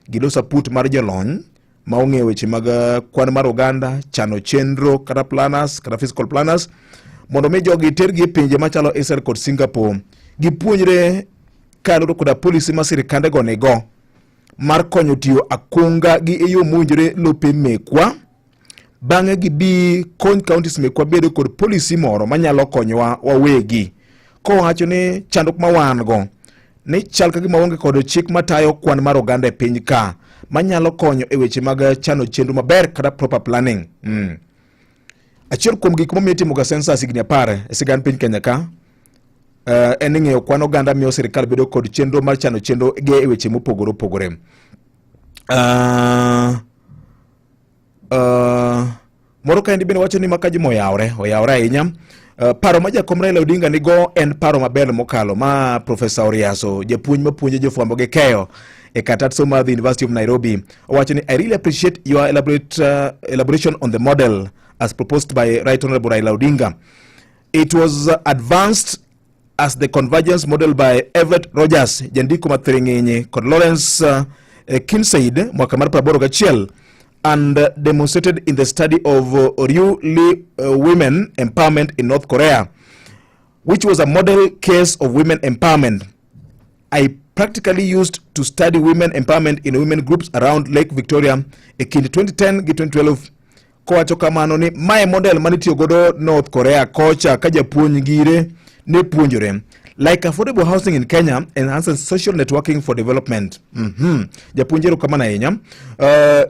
giloso put mar jolony ma ong'eyo weche mag kwan mar oganda, chano chenro kata planners kata fiscal planners, mondo mi jogi tergi pinje machalo Israel kod Singapore gipuonjre kaluwore koda policy ma sirikande go nigo mar konyo tiyo akunga gi e yo mowinjore lope mekwa. Bang'e gibi kony counties mekwa bedo kod policy moro manyalo konyowa wawegi, kowacho ni chandruok ma wan go ni chal ka gima onge kod chik matayo kwan mar oganda e piny ka manyalo konyo e weche mag chano chenro maber kata proper planning. Achiel kuom gik momiyo itimoga census higni 10 e sigand piny Kenya ka en ng'eyo kwan oganda miyo sirikal bedo kod chenro mar chano chenro ge e weche mopogore opogore. Moro ka endi bende wacho ni maka juma oyawre ahinya. Paro ma jakom Raila Odinga nigo en paro maber mokalo ma Professor Oriaso, japuonj mapuonjo jofwambo gi keyo e Katat somo at the University of Nairobi, owacho ni I really appreciate your elaboration on the model as proposed by Right Honorable Raila Odinga. It was advanced as the convergence model by Everett Rogers, Jandiko Mathiringinyi kod Lawrence Kinsaid mwaka mar 2081 and demonstrated in the study of Ryu Lee women empowerment in North Korea, which was a model case of women empowerment. I practically used to study women empowerment in women groups around Lake Victoria e kind 2010 gi 2012. Kowacho kamano ni mae model manitiyo godo North Korea kocha ka japuonj gire ne puonjore like affordable housing in Kenya enhances social networking for development. Japuonjero kamana ahinya.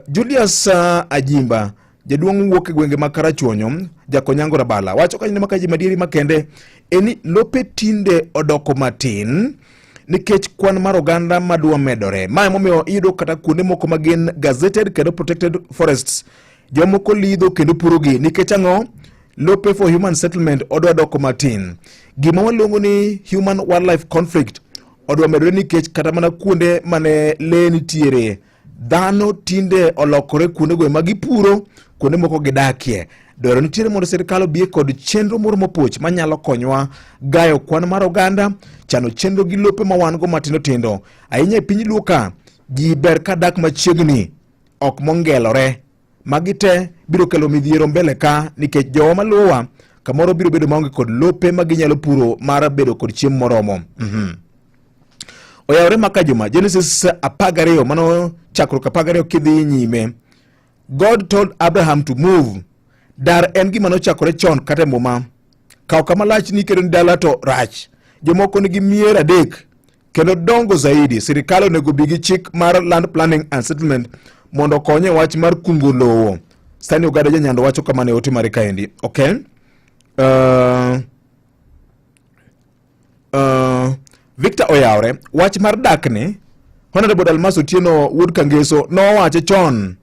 Julius Ajimba jaduong' wuok e gwenge ma Karachuonyo Jakonyango Rabala wacho ka ni makaji madieri makende eni lope tinde odoko matin nikech kwan mar oganda madwa medore. Mae momiyo iyudo kata kuonde moko magin gazetted kendo protected forests jomoko lidho kendo purogi nikech ang'o lope for human settlement odwa doko matin. Gima waluongo ni human wildlife conflict odwa medore nikech kata mana kuonde mane le nitiere dhano tinde olokore kuonde go magipuro kuonde moko gidakie. Dwaro nitiere mondo sirikal obie kod chenro moro mopoch manyalo konyowa gayo kwan mar oganda, chano chenro gi lope ma wan go matindo tindo. Ahinya e piny Luka ji ber ka dak machiegni ok mongelore. Magi te biro kelo midhiero mbele ka nikech jowa maluwa kamoro biro bedo maonge kod lope maginyalo puro mar bedo kod chiemo moromo. Oyawre maka juma Genesis 12 mano chakruok 12 kidhi nyime. God told Abraham to move. Dar en gima nochakore chon kata muma. Kaw kama lach ni kendo dala to rach. Jomoko nigi mier adek kendo dongo zaidi. Sirikal onego bigi chik mar land planning and settlement mondo konye wach mar kungo lowo. Stani ogada janyando wacho kama ne otimore kaendi. Okay? Victor Oyawre wach mar dakne Honorable Dalmas Otieno Wood Kangeso no wache chon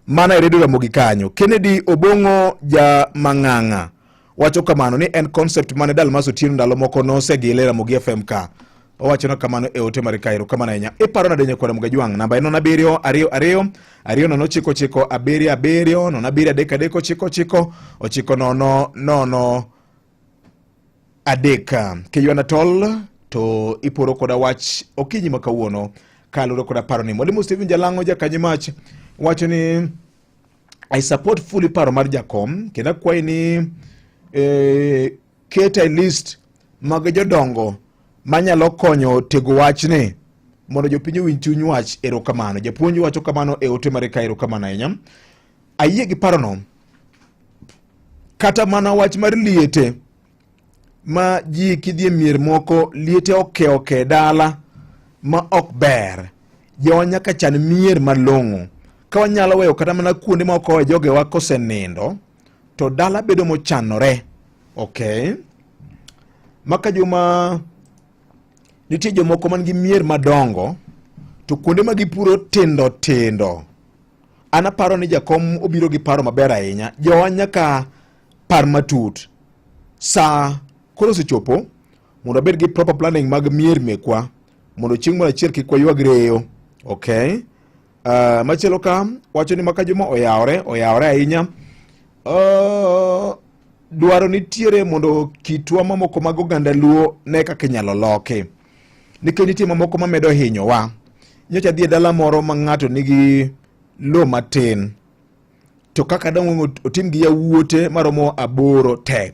mana e redio Ramogi kanyo. Kennedy Obongo ja Mang'ang'a wacho kamano ni en concept mane Dalmas Otieno ndalo moko no segile Ramogi FM ka. Owacho no kamano e ote mar Cairo kamano enya. E paro na denye kwa Ramogi Jwang namba eno na 7 no chiko chiko abiriyo no na 7 chiko ochiko no adeka kiywana tol to iporo koda wach okinyi makawuono kaluro koda paro ni Mwalimu Stephen Jalango jakanyimach wacho ni I support fully paro mar jakom kenda kwa ni keta list mag jodongo manyalo konyo tego wach ni mondo jopinyo winj chuny wach erokamano. Japuonj wacho kamano e ote mar Cairo kamano ahinya. Ayie gi paro no kata mana wach mar liete ma ji kidhie mier moko liete oke dala ma ok ber. Jo nyaka chan mier malong'o. Ka wanyalo weyo kata mana kuonde ma oko joge wa kosenindo to dala bedo mochanore. Okay? Maka juma nitie jomoko man gi mier madongo to kuonde ma gipuro tindo. Ana paro ni jakom obiro gi paro maber ahinya. Jo nyaka par matut. Sa koro sechopo mondo bed gi proper planning mag mier mekwa mondo chieng' moro achiel kik waywag reyo. Okay? Machielo ka wacho ni maka juma oyawre ahinya. Dwaro nitiere mondo kitwa mamoko mag oganda Luo ne kaka inyalo loke. Nikech nitie mamoko mamedo hinyo wa. nyocha dhi e dala moro ma ng'ato nigi lo matin, to kaka dong otim gi yawuote maromo 8 tek.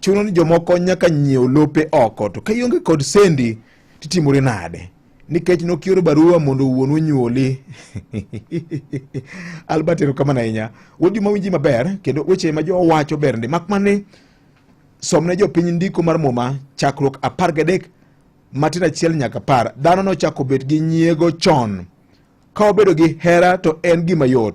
Chuno ni jomoko nyaka nyiew lope oko, to ka ionge kod sendi titimore nade? Nikech nokioro barua mondo wuonu nyuoli. Albert erokamano ahinya. Wuodi mawinji maber, kendo weche ma jo wacho ber ndi. Makmane somne jopiny ndiko mar Muma chakruok 13 matin achiel nyaka 10. Dhano nochako bet gi nyiego chon. Ka obedo gi hera to en gima yot.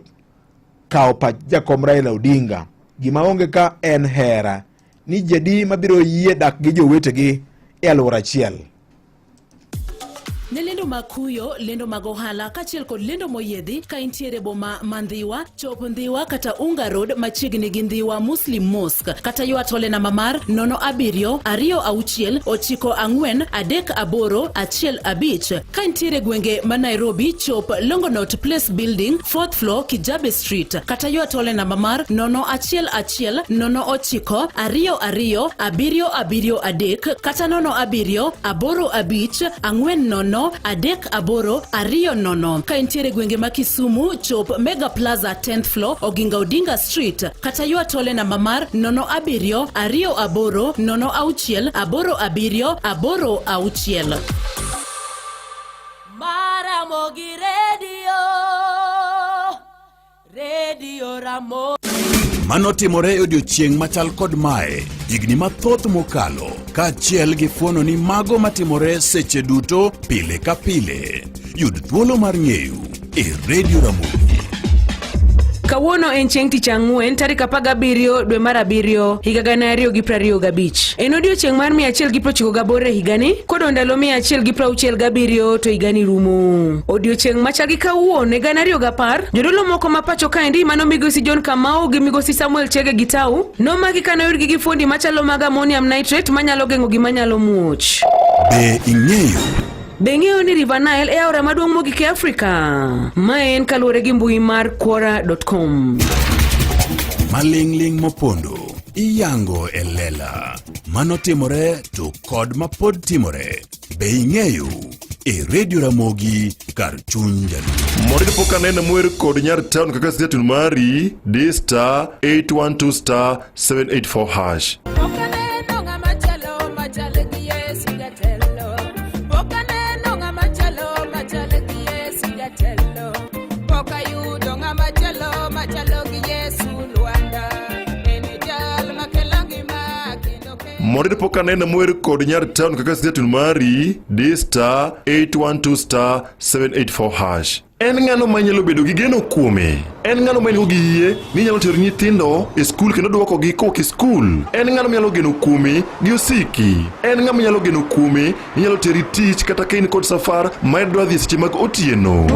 Kao pach jakom Raila Odinga. Gima onge ka en hera. Ni jadi mabiro yie dak gi jowetegi e alwora achiel. Ne lendo makuyo, lendo mag ohala, kachiel kod lendo moyedhi ka intiere boma mandhiwa, chop ndhiwa kata Unga Road machiegni gi ndhiwa Muslim Mosque, kata ywat ole namba mar 0726943815. Ka intiere gwenge ma Nairobi, chop Longonot Place Building 4th floor Kijabe Street, kata ywat ole namba mar 01109227273, kata 0788540 380. Ka intiere gwenge ma Kisumu, chop Mega Plaza 10th floor Oginga Odinga Street, kata ywat ole namba mar 07220688786. Maramogi Radio Ramogi. Manotimore odiochieng' machal kod mae higni mathoth mokalo, kaachiel gi fuono ni mago matimore seche duto pile ka pile. Yud thuolo mar ng'eyo e Radio Ramogi. Kawuono en chieng' tich ang'wen tarik 17 dwe mar 7 higa 2025. En odiochieng' mar 198 e higani, kod ndalo 167 to higani rumo. Odiochieng' machal gi kawuono e 2010, jodolo moko ma pacho kaendi mano migosi John Kamau gi migosi Samuel Chege Gitau nomaki kano yurgi gi fuondi machalo mag ammonium nitrate manyalo geng'o gima nyalo muoch. Be ing'eyo? Beng'eyo ni River Nile e aora maduong' mogik e Afrika. Ma en kaluwore gi mbui mar Quora.com. Maling'ling' mopondo iyango e lela. Manotimore to kod mapod timore. Be ing'eyo? E Radio Ramogi kar chuny jaluo. Mordi poka nena muer kod nyar town kaka stetun mari D*812*784#. Mordi poka nena muer kod nyar town kaka stetun mari D*812*784#. En ng'ano manyalo bedo gi geno kuome. En ng'ano manyalo gi yie ni nyalo tero nyithindo e skul kendo duoko gi koki skul. En ng'ano manyalo geno kuome gi osiki. En ng'ano manyalo geno kuome ni nyalo teri tich kata kain kod safar ma idwa dhi seche mag otieno.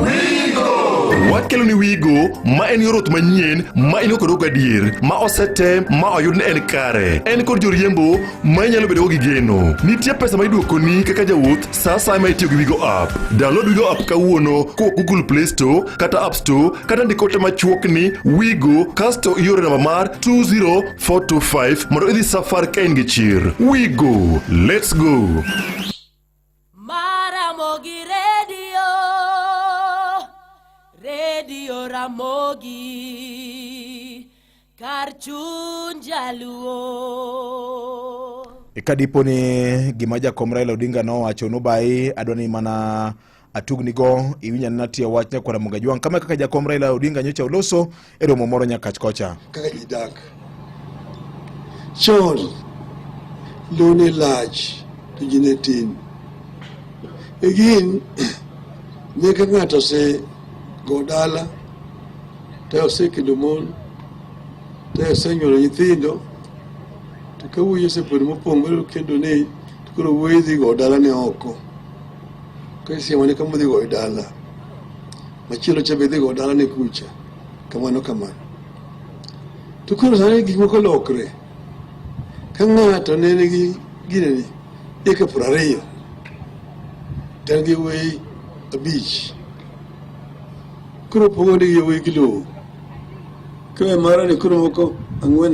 Wakelo ni Wigo ma en yorot manyien ma inokoro gadier ma osetem ma oyud ni en kare. En kod joriembo ma nyalo bedo gi geno. Nitie pesa ma iduoko ni kaka jawuoth sa sa ma itiyo gi Wigo app. Download Wigo app kawuono ko Google Play Store kata App Store kata ndikote machuok ni Wigo kasto iore namba mar 20425 mondo idhi safar ka in gi chir. Wigo, let's go. Maramogi Radio Ramogi kar chuny jaluo. Kadipo ni gima jakom Raila Odinga nowacho nobai adwani mana atugnigo iwinya natie wachne kwa Ramoga Jwang kama kaka jakom Raila Odinga nyocha oloso e romo moro nyakach kocha. Kaka jidak chon lone lach to jinetin egin nyaka ng'ato se godala te osekedo mon te osenyuolo nyithindo to kawuoyo osepod mopong' kendo ne koro wuoyi dhi go dala ne oko kasiemo ne kama dhi go dala machielo cha be dhi go dala ne kucha kamano to koro sani gik moko lokre ka ng'ato ne nigi gineni eka 20 to gi wuoyi 5 kuro pongo ni yowe kilo kwe mara ni kuro moko angwen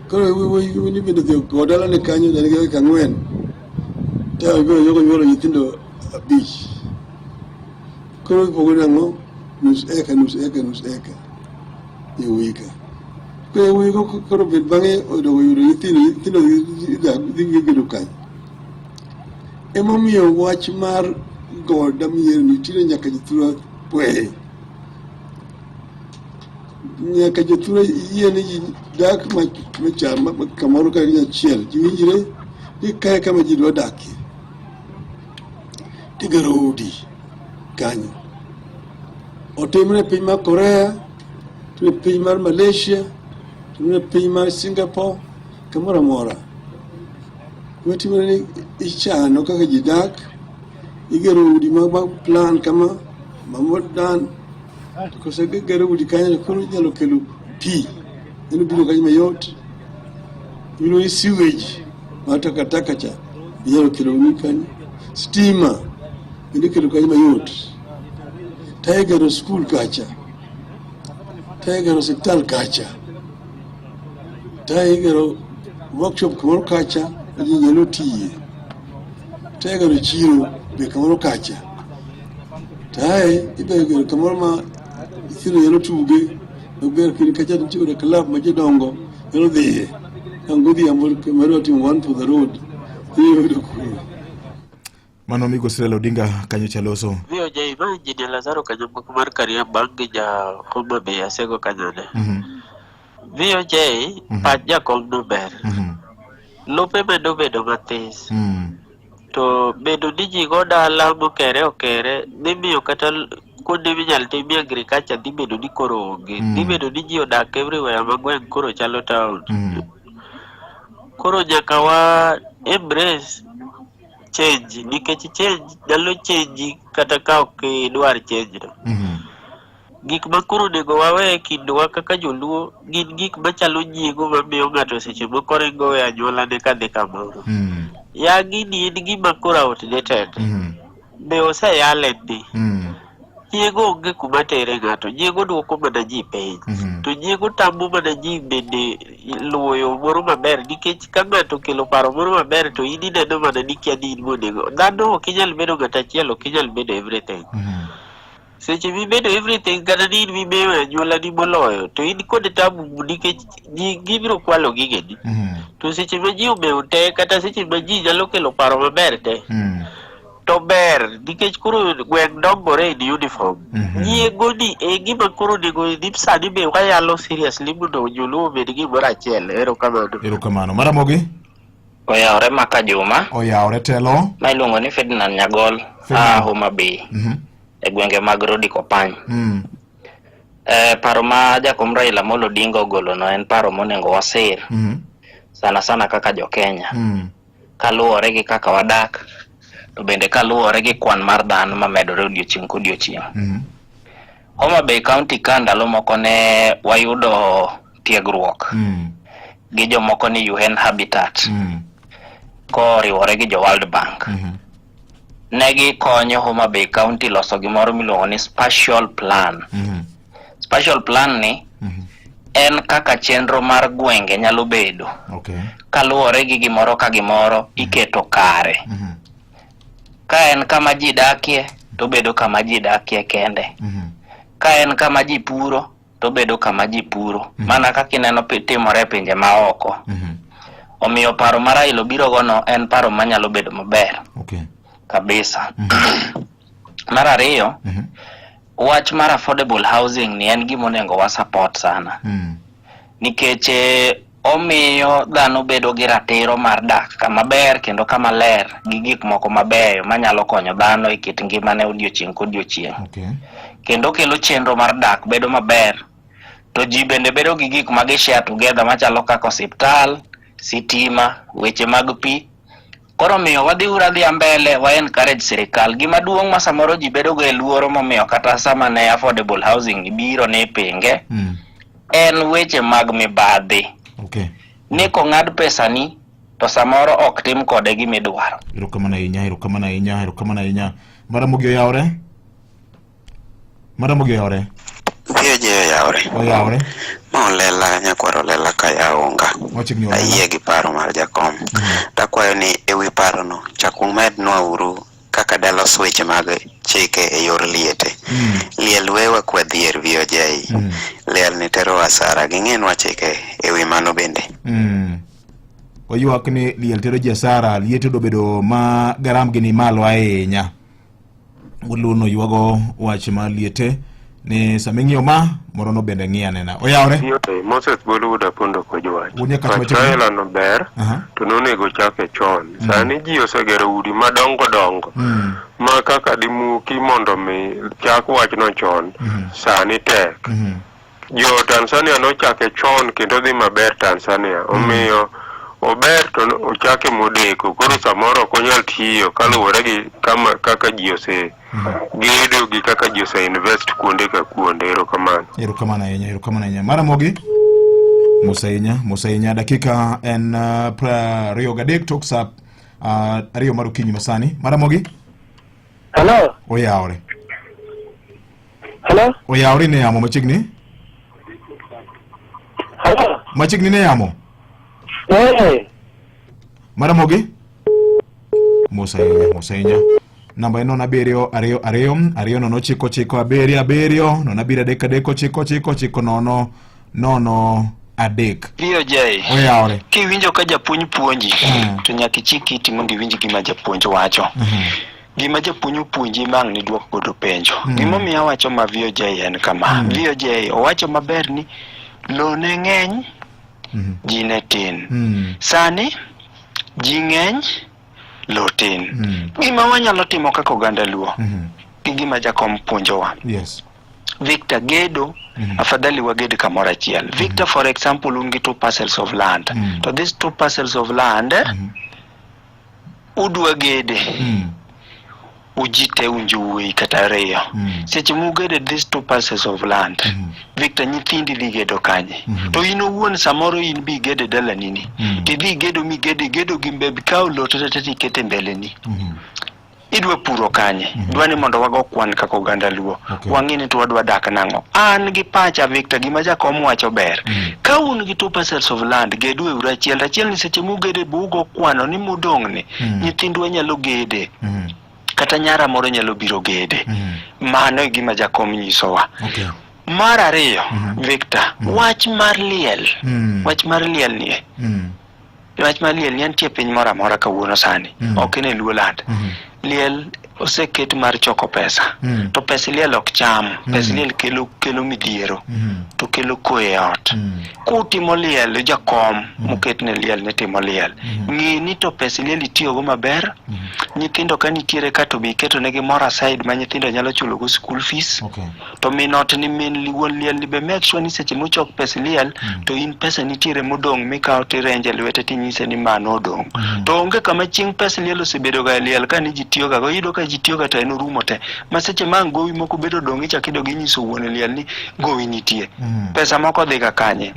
kuro ni bedo godala ni kanyo ni ga angwen ta go yogo nyoro nyitindo abich. Koro ipogo nang'o? Nus eka e wika. Koro e wika koro bet bang'e odogo yudo nyithindo dhi gedo kanyo. Emomiyo wach mar goda miero nitiere nyaka jithura pwe. Nyaka jithura yie ni ji dak machal kamoro ka achiel. Ji winjre ni kae kama ji dwa dakie. Tigero udi kanyo. Otimre piny mar Korea, timre piny mar Malaysia, timre piny mar Singapore, kamoro amora. Wetimre ni ichano kaka ji dak, igero udi mag plan kama, mamodan, kose gero udi kanyo koro inyalo kelo pi, eno biro kanyo mayot, biro ni sewage, matakataka cha, inyalo kelo udi kanyo, stima, eno kelo kanyo mayot. Taigero school kacha, taigero hospital kacha, taigero workshop kamoro kacha, nyalo tiye, taigero chiro be kamoro kacha, ibegero kamoro ma ithindo nyalo tuge, maber kini kacha nitiere club ma jodongo nyalo dhiye, godhiambo kamoro timo one for the road, iyudo kuro. Mano migosi Raila Odinga kanyo chaloso. VOJ ma Injinia Lazaro Kanyambuku mar Kariobangi ja Homa Bay asego kanyane. VOJ pach jakom no ber. Lope medo bedo mathis. To bedo ni ji go dala okere dhi miyo kata kuonde minyal timie agriculture dhi bedo ni koro onge. Dhi bedo ni ji odak everywhere ma gweng' koro chalo town. Koro nyaka wa embrace change, nikech change nyalo change kata ka ok idwar change no. Gik ma koro nego wawe kindwa kaka joluo gin gik machalo nyiego mamiyo ng'ato seche moko ringo we anyuolane kadhi kamoro. Ya gini en gima koro outdated. Be oseyale ni. Nyiego onge kuma tere ng'ato, nyiego duoko mana ji piny. To nyiego tamo mana ji bende luwo yo moro maber, nikech ka ng'ato kelo paro moro maber to in ineno mana ni kia ni in monego. Dhano ok inyal bedo ng'ato achiel, ok inyal bedo everything. Seche mibedo everything kata ni in mimeyo anyuola ni moloyo, to in kod tabu nikech ji gibiro kwalo gigeni. To seche ma ji omewo te, kata seche ma ji nyalo kelo paro maber te, to ber, nikech koro gweng' dongore in uniform. Nyiego ni e gima koro nego ni sani be wayalo seriously mondo joluo obed gimoro achiel. Erokamano. Maramogi? Oyawre Maka Juma. Oyawre telo. Ma iluongo ni Ferdinand Nyagol, Homa Bay. E gwenge mag Rodi Kopany. Paro ma jakom Raila Amolo Odinga ogolo no en paro monego wasir. Sana sana kaka jo Kenya. Kaluwore gi kaka wadak, to bende kaluwore gi kwan mar dhano ma medore odiochieng' kodiochieng'. Homa Bay County ka ndalo moko ne wayudo tiegruok gi jomoko ni UN Habitat koriwore gi jo World Bank. Negi konyo Homa Bay County loso gimoro miluongo ni spatial plan. Spatial plan ni en kaka chenro mar gwenge nyalo bedo. Kaluwore gi gimoro ka gimoro iketo kare. Ka en kama ji dakie, to bedo kama ji dakie kende. Ka en kama ji puro, to bedo kama ji puro. Mana kaka ineno timore pinje maoko. Omiyo paro ma Raila obiro gono en paro manyalo bedo maber. Kabisa. Mar ariyo, wach mar affordable housing ni en gima onego wa support sana. Nikech omiyo dhano bedo gi ratiro mar dak kama ber kendo kama ler gi gik moko mabeyo manyalo konyo dhano e kit ngimane odiochieng' kodiochieng'. Kendo kelo chenro mar dak bedo maber, to ji bende bedo gi gik ma gi-share together machalo kaka osiptal, sitima, weche mag pi. Koro miyo wadhiura dhi mbele wa encourage sirikal. Gima duong' ma samoro ji bedo go e luoro momiyo kata sama ne affordable housing biro ne pinge en weche mag mibadhi. Ni kong'ad pesa ni to samoro ok tim kode gimidwaro. Erokamano ahinya. Maramogi oyawre? Oyawre. Ma olela nyakwaro lela ka yaonga. Ayie gi paro mar jakom. Takwayo ni ewi paro no chak umednwa uru kaka dalos weche mag chike e yor liete. Liel wewa kwa dhier VOJ. Liel ni tero wasara ging'enwa chike e wi mano bende. Oyuak ni liel tero jasara, liete do bedo ma garam gini malo ahinya. Uluno yuago wach ma liete ni saming'io ma moro no bende ng'ia nena. Oyawre? Yote, Moses bolu uda pondo kwa jwach. Unia kachuma chiki? Pachaila no ber, tunonego chake chon. Sani ji osegero udi madongo dongo. Ma kaka dimuki mondo mi chak wach no chon. Sani tek. Jo Tanzania no chake chon kendo dhi maber Tanzania. Omiyo ober to ochake modeko. Koro samoro konyal tiyo kaluwore gi kaka ji ose gedo gi kaka ji ose invest kuonde ka kuonde. Erokamano. Erokamano ahinya. Maramogi Musainya dakika en 23 tok sa 2 mar okinyi masani. Maramogi? Hello. Oyawre. Hello. Oyawre ne yamo machiegni? Hello. Machiegni ne yamo? Maramogi? Musainya. Namba eno nabirio ariyo nono chiko abiriyo nono abira deko chiko nono adek. VOJ. Oyawre. Kiwinjo ka japuonj puonji to nyaka ichik iti mondo iwinj gima japuonj wacho. Gima japuonj puonji mang' ni duok godo penjo. Gima miyo wacho ma VOJ en kama. VOJ owacho maber ni lo ne ng'eny, ji ne tin. Sani ji ng'eny, lo tin. Gima wanyalo timo kaka oganda Luo. Gima jakom puonjowa. Yes. Victor gedo, afadhali wagede kamora achiel. Victor, for example, ungi 2 parcels of land. So these 2 parcels of land, udwa gede. Ujite unjuwe kata ariyo. Seche mugede these 2 parcels of land. Victor, nyithindi dhi gedo kanye. To in owuon samoro in bi gede dala nini. Ti dhi gedo mi gedo gimbe kao loto tati kete mbele ni. Idwe puro kanye. Dwani mondo wago kwan kaka oganda Luo. Wang'ini to wadwa dak nang'o. An gi pacha Victor gima jakom wacho ber. Ka un gi 2 parcels of land gedu e ura achiel ni seche mugede bugo kwano ni mudong'ni. Nyithindwa nyalo gede. Kata nyara moro nyalo biro gede. Mano e gima jakom nyisowa. Mar ariyo, Victor, wach mar liel. Wach mar liel nie. Wach mar liel nitie piny moro amora kawuono sani. Ok ne Luo land. Liel oseket mar choko pesa. To pesa liel ok cham. Pesa liel kelo midhiero. To kelo koe ot. Kutimo liel jakom muket ne liel ne timo liel. Ng'i ni to pesa liel itiyogo maber. Nyithindo ka nitiere ka to be iketo negi moro aside ma nyithindo nyalo chulo go school fees. To minot ni min wuon liel ni be make sure ni seche mochok pesa liel to in pesa nitiere modong' mikao tirenje lwete tinyise ni mano odong'. To onge kama chieng' pesa liel osebedo ga liel ka ni jitiyo ga go yudo ka jitiyo ga to en orumo te. Ma seche mang' gowi moko bedo dong' ichakido gi nyiso wuon liel ni gowi nitie. Pesa moko dhi ga kanye.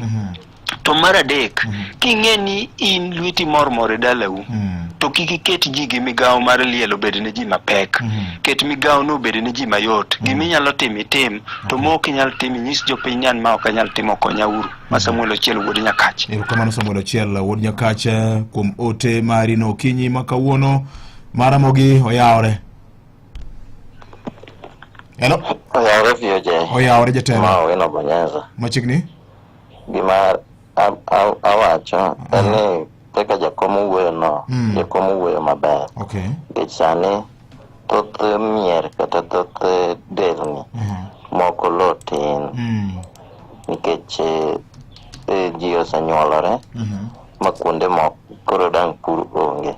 To mar adek, king'e ni in lweti mor dalau, to kik iket ji gi migawo mar liel obed ne ji mapek. Ket migawo no obed ne ji mayot. Giminyalo tim, to mok inyal tim nyis jopiny nyan ma ok anyal timo konya uru. Ma Samuel Ochiel wuod Nyakach. Erokamano Samuel Ochiel wuod Nyakach kuom ote mari no okinyi ma kawuono. Maramogi oyawre. Hello. Oyawre VOJ. Oyawre jatelo. Ma wino Bonyanza. Machiegni? Gima awacho ni kaka jakom wuoyo no, jakom wuoyo maber. Nikech sani thoth mier kata thoth delni moko lo tin. Nikech ji osenyuolore ma kuonde moko koro dang' pur onge.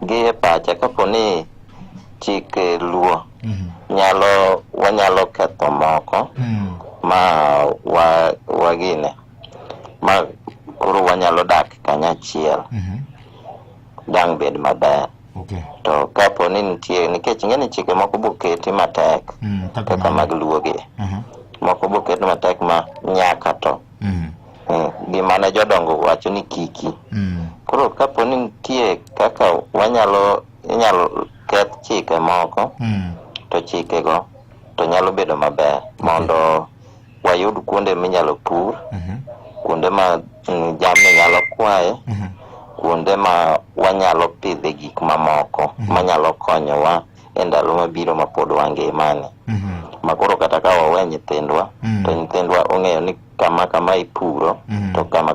Gi e pacha kapo ni chik Luo wanyalo ketho moko ma wagine ma koro wanyalo dak kanyachiel dang' bed maber. To kapo ni nitie nikech ng'eni chike moko boketi matek kaka mag Luo gi moko boketi matek ma nyaka to gima ne jodongo wacho ni kiki. Koro kapo ni nitie kaka inyalo keth chike moko to chike go to nyalo bedo maber mondo wayud kuonde minyalo pur, kuonde ma jamni nyalo kwaye, kuonde ma wanyalo pidhe gik mamoko manyalo konyowa e ndalo mabiro ma pod wangimane. Makoro kata ka wawe nyithindwa, to nyithindwa ong'eyo ni kama ipuro, to kama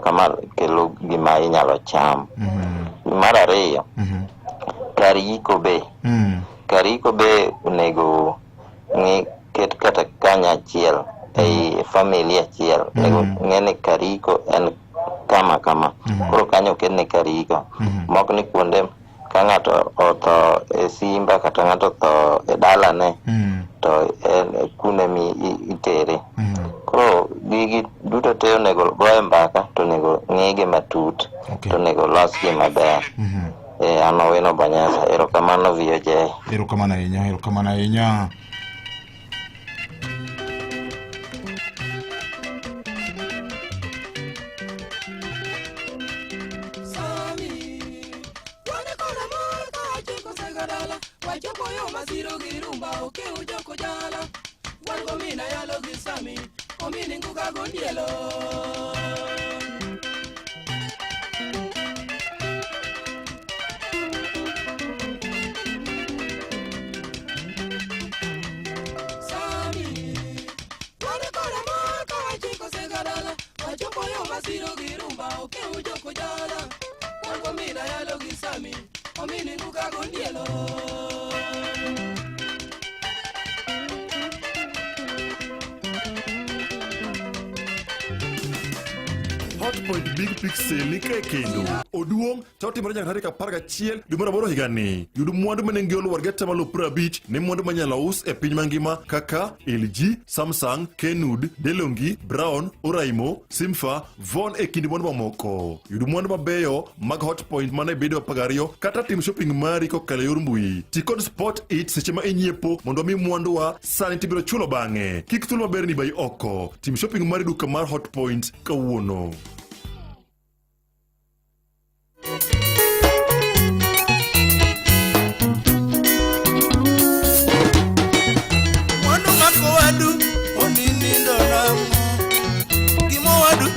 kelo gima inyalo cham. Mar ariyo, kar yiko be onego ket kata kanya achiel ei familia achiel. Onego ng'e ni kar yiko en kama. Koro kanyo oket ne kar yiko. Mok ni kuonde ka ng'ato otho e simba kata ng'ato otho e dalane, to kune mi itere. Koro gigi duto te onego goye mbaka, to onego ng'igi matut, to onego losgi maber. An Owino Banyasa, erokamano VOJ. Erokamano ahinya. Hotpoint Big Pixel ni kae kendo oduong' to otimore nyaka tarik 11 dwe mar 8 higani. Yud mwandu manengi oluwar gi atamalo 50 ne mwandu manyalo us e piny mangima kaka LG, Samsung, Kenwood, DeLonghi, Brown, Oraimo, Simfa, Von e kind mwandu mamoko. Yud mwandu mabeyo mag Hotpoint mana bedo 12 kata tim shopping mari kokalo yor mbui. Ti kod Spot It seche ma inyiepo mondo mi mwandu wa sani tibiro chulo bang'e. Kik thuolo maber ni bai oko. Tim shopping mari duka mar Hotpoint kawuono.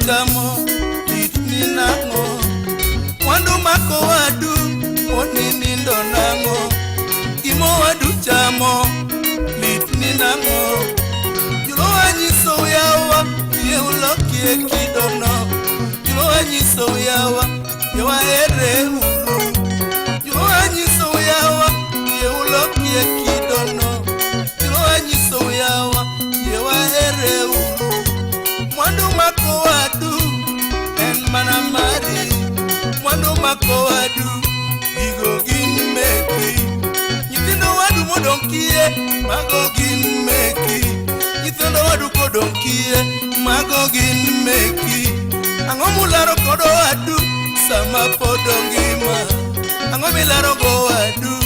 Tamo itni nango Wando mako wadu Onini ndo nango Imo wadu chamo Litni nango Yulo anyiso yawa Ye ulokie kidono Yulo anyiso yawa Yewa ere ulu Yulo anyiso yawa Ye ulokie kidono Yulo anyiso yawa Yewa ere ulu Mwandu mako wadu En manamari Mwandu mako wadu Igo gin meki Nyithindo wadu modonkie Mago gin meki Nyithindo wadu kodonkie Mago gin meki Ango mularo kodo wadu Sama podo ngima Ango milaro go wadu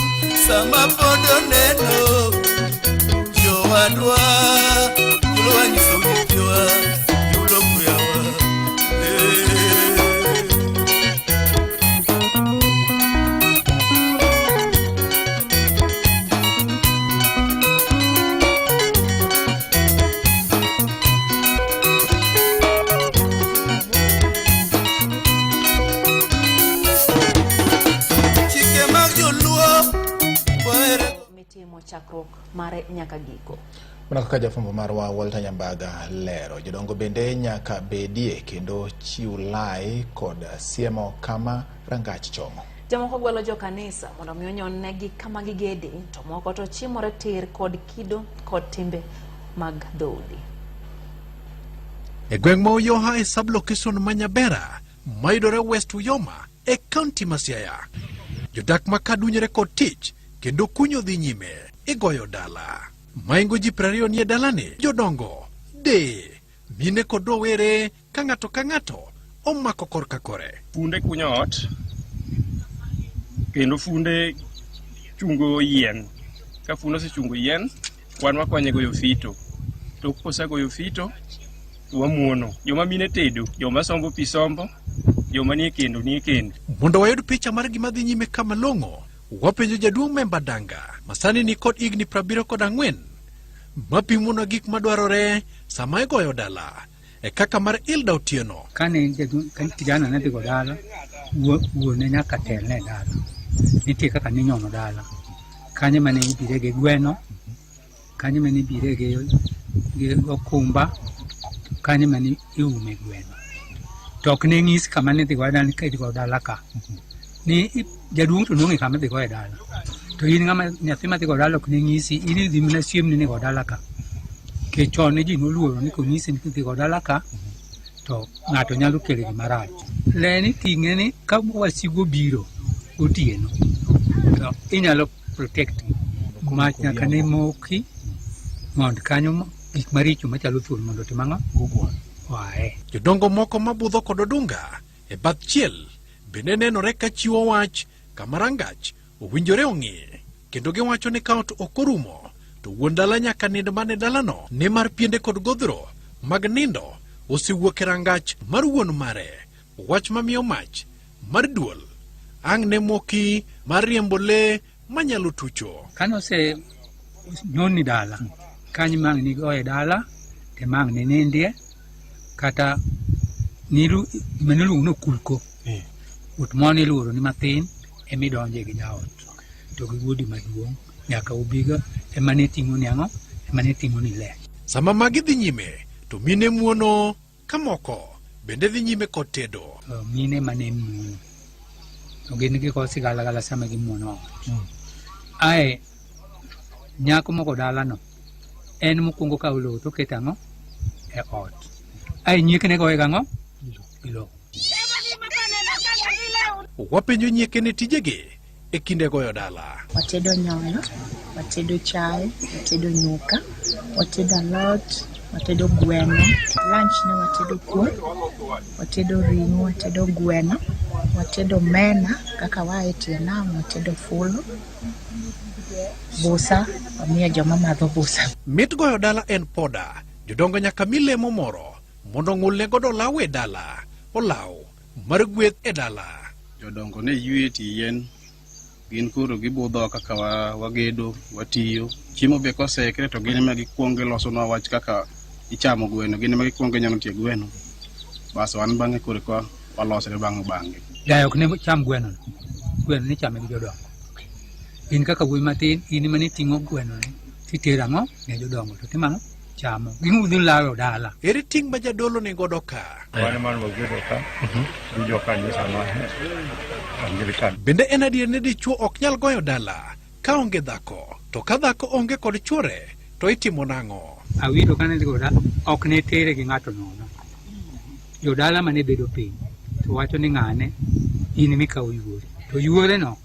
Sama podo neno Jo wadwa Yulo wanyiso wikwa chakruok mare nyaka giko. Mana kaka jafumbo marwa Walter Nyambaga lero, jodongo bende nyaka bedie kendo chiw lai kod siemo kama rangach chomo. Jomoko gwelo jo kanisa mondo mi onyon-negi kama gigede, to moko to chimore tir kod kido kod timbe mag dhoudi. E gweng' ma Uyoha e sublocation ma Nyabera, mayudore West Uyoma e kaunti ma Siaya. Jodak ma kadunyre kod tich kendo kunyo dhi nyime igoyo dala. Maingo ji 20 nie dalane, jodongo, mine kod rowere ka ng'ato omako korka kore. Funde kunyo ot, kendo funde chungo yien. Ka funde se chungo yien, wan wakonye goyo fito. To kosa goyo fito, wamuono. Joma mine tedo, joma sombo pi sombo, joma nie kendo nie kendo. Mondo wayud picha mar gima dhi nyime kama long'o, wapenjo jaduong' Memba Danga, masani ni kod igni 74, mapimona gik madwarore sama igoyo dala, e kaka mar Ilda Otieno. Kane kijana ne dhigo dala, wuone nyaka telne dala. Nitie kaka ninyono dala. Kanyo mane ibire gi gweno, kanyo mane ibire gi okumba, kanyo mane iume gweno. To ok ne ng'isi kama ne dhi go dala ka idhi go dala ka. Ni jaduong' to nong'e kama dhi go e dala. To in ng'ama nyathi ma dhi go dala ok ne ng'isi, in idhi mana siem ni go dala ka. Ke chon ne ji noluoro ni konyisi ni dhi go dala ka, to ng'ato nyalo kelo gima rach. Le ni ting'e ni ka wasigo biro otieno, to inyalo protect mach nyaka ne moki mondo kanyo gik maricho machalo thuol mondo timang'o wae. Jodongo moko mabudho kod odunga e bath chiel bende nenore ka chiwo wach kama rangach owinjore ong'e, kendo giwacho ni ka ot ok orumo to wuon dala nyaka nind mane dalano, nimar piende kod godhro mag nindo osewuok e rangach mar wuon mare. Wach mamiyo mach mar duol ang' ne moki mar riembo lee manyalo tucho. Kano se nyoni dala, kanyo mang' ni go e dala, te mang' ni nindie, kata niru menelu no kulko. Ut moni luro ni mathin emidonje gi jaot. To gi wuodi maduong' nyaka ubiga emane ting'o ni ang'o, emane ting'o ni le. Sama magi dhi nyime to mine muono kamoko bende dhi nyime kod tedo. Mine mane muono to gin gi ko sigala sama gi muono. Ae nyako moko dala no en mokwongo ka ulo to ketang'o e ot. Ae nyiekne go e gang'o ilo. Wapenjo nyiekene tijegi e kinde goyo dala. Watedo nyoyo, watedo chai, watedo nyuka, watedo alot, watedo gweno. Lunch ne watedo kuon, watedo ring'o, watedo gweno, watedo mena kaka wae tie nam, watedo fulu, busa, wamiyo joma madho busa. Mit goyo dala en poda, jodongo nyaka mi lemo moro mondo ng'ulne godo law e dala, olaw mar gweth e dala. Jodongo ne yue ti yien, gin kuro gibudho kaka wagedo, watiyo. Chiemo be kosekre to gin ema gikwongo losonwa wach kaka ichamo gweno, gin ema gikwongo nyono tie gweno. Bas wan bang'e kore kwa walosre bang'e. Dayo ok ne cham gweno no. Gweno ni chame gi jodongo. In kaka wuoyi matin, in ema ne ting'o gweno ni, titero ang'o ne jodongo to timang'o chamo. Ging'udho lawo dala. Ere ting' ma jadolo ni godo ka? Wane man wagedo ka, jo kanisa ma Anglican. Bende en adier ni dichuo ok nyal goyo dala ka onge dhako, to ka dhako onge kod chuore to itimo nang'o? Awiro kane dhi goda ok ne tere gi ng'ato nono. Jodala mane bedo piny to wacho ni ng'ane in mikawo yuori. To yuore no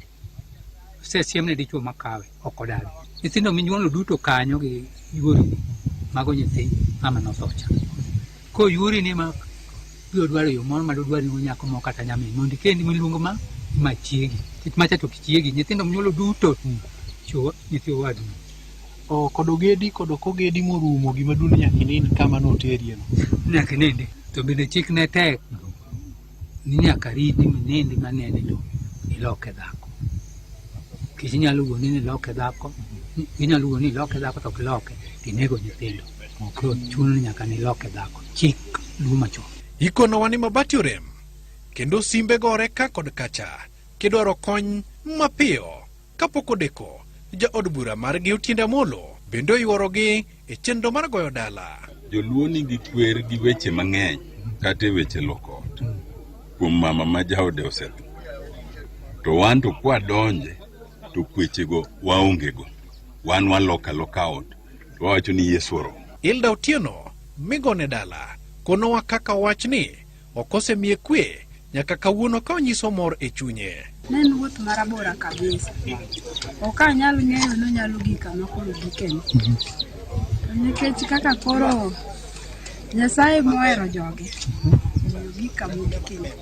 sesiem ne dichuo makawe ok odagi. Nyithindo minyuolo duto kanyo gi yuori ni mago nyithi ama nothocha. Ko yuori ni ma biro dwaro yo moro ma dodwari ni nyako moko kata nyamin mondo kendi miluongo ma chiegi. Kit macha to kichiegi nyithindo minyuolo duto chuo nyithi owadu. O kod ogedi kod ok ogedi morumo gima duni nyaka inind kama noterie no. Nyaka inindi. To bende chik ne tek ni nyaka riti minindi manene to iloke dhako. Kich inyalo wuoni ni loke dhako, inyalo wuoni ni loke dhako to kiloke, tinego nyithindo. Koro chuno ni nyaka ni loke dhako. Chik luma cho. Ikono wani mabati orem, kendo simbe gore ka kod kacha, kidwaro kony mapiyo. Kapok odeko, ja od bura margi Otiende Amollo bende oyuorogi e chenro mar goyo dala. Joluo nigi kwer gi weche mang'eny kata weche loko ot kuom mama ma jaode osetho. To wan to kwa donje to kwechego waongego. Wan waloka ot to wawacho ni Yesu oro. Hilda Otieno migone dala konowa kaka wachni okose mie kwe nyaka kawuono ka onyiso mor e chunye. Ne en wuoth marabora kabisa. Ok anyal ng'eyo ni onyalo gik kama koro gikeni. Nikech kaka koro Nyasaye mohero joge. Gik kama gikeni.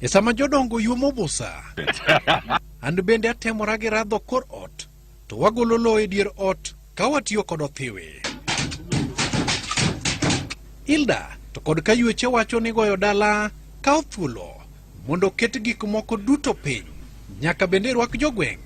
E sama jodongo yuomo busa, and bende atemora gi radho kor ot, to wagolo lo e dier ot ka watiyo kod othiwi. Hilda to kod kayweche wacho ni goyo dala kao thuolo mondo ket gik moko duto piny. Nyaka bende rwak jogweng'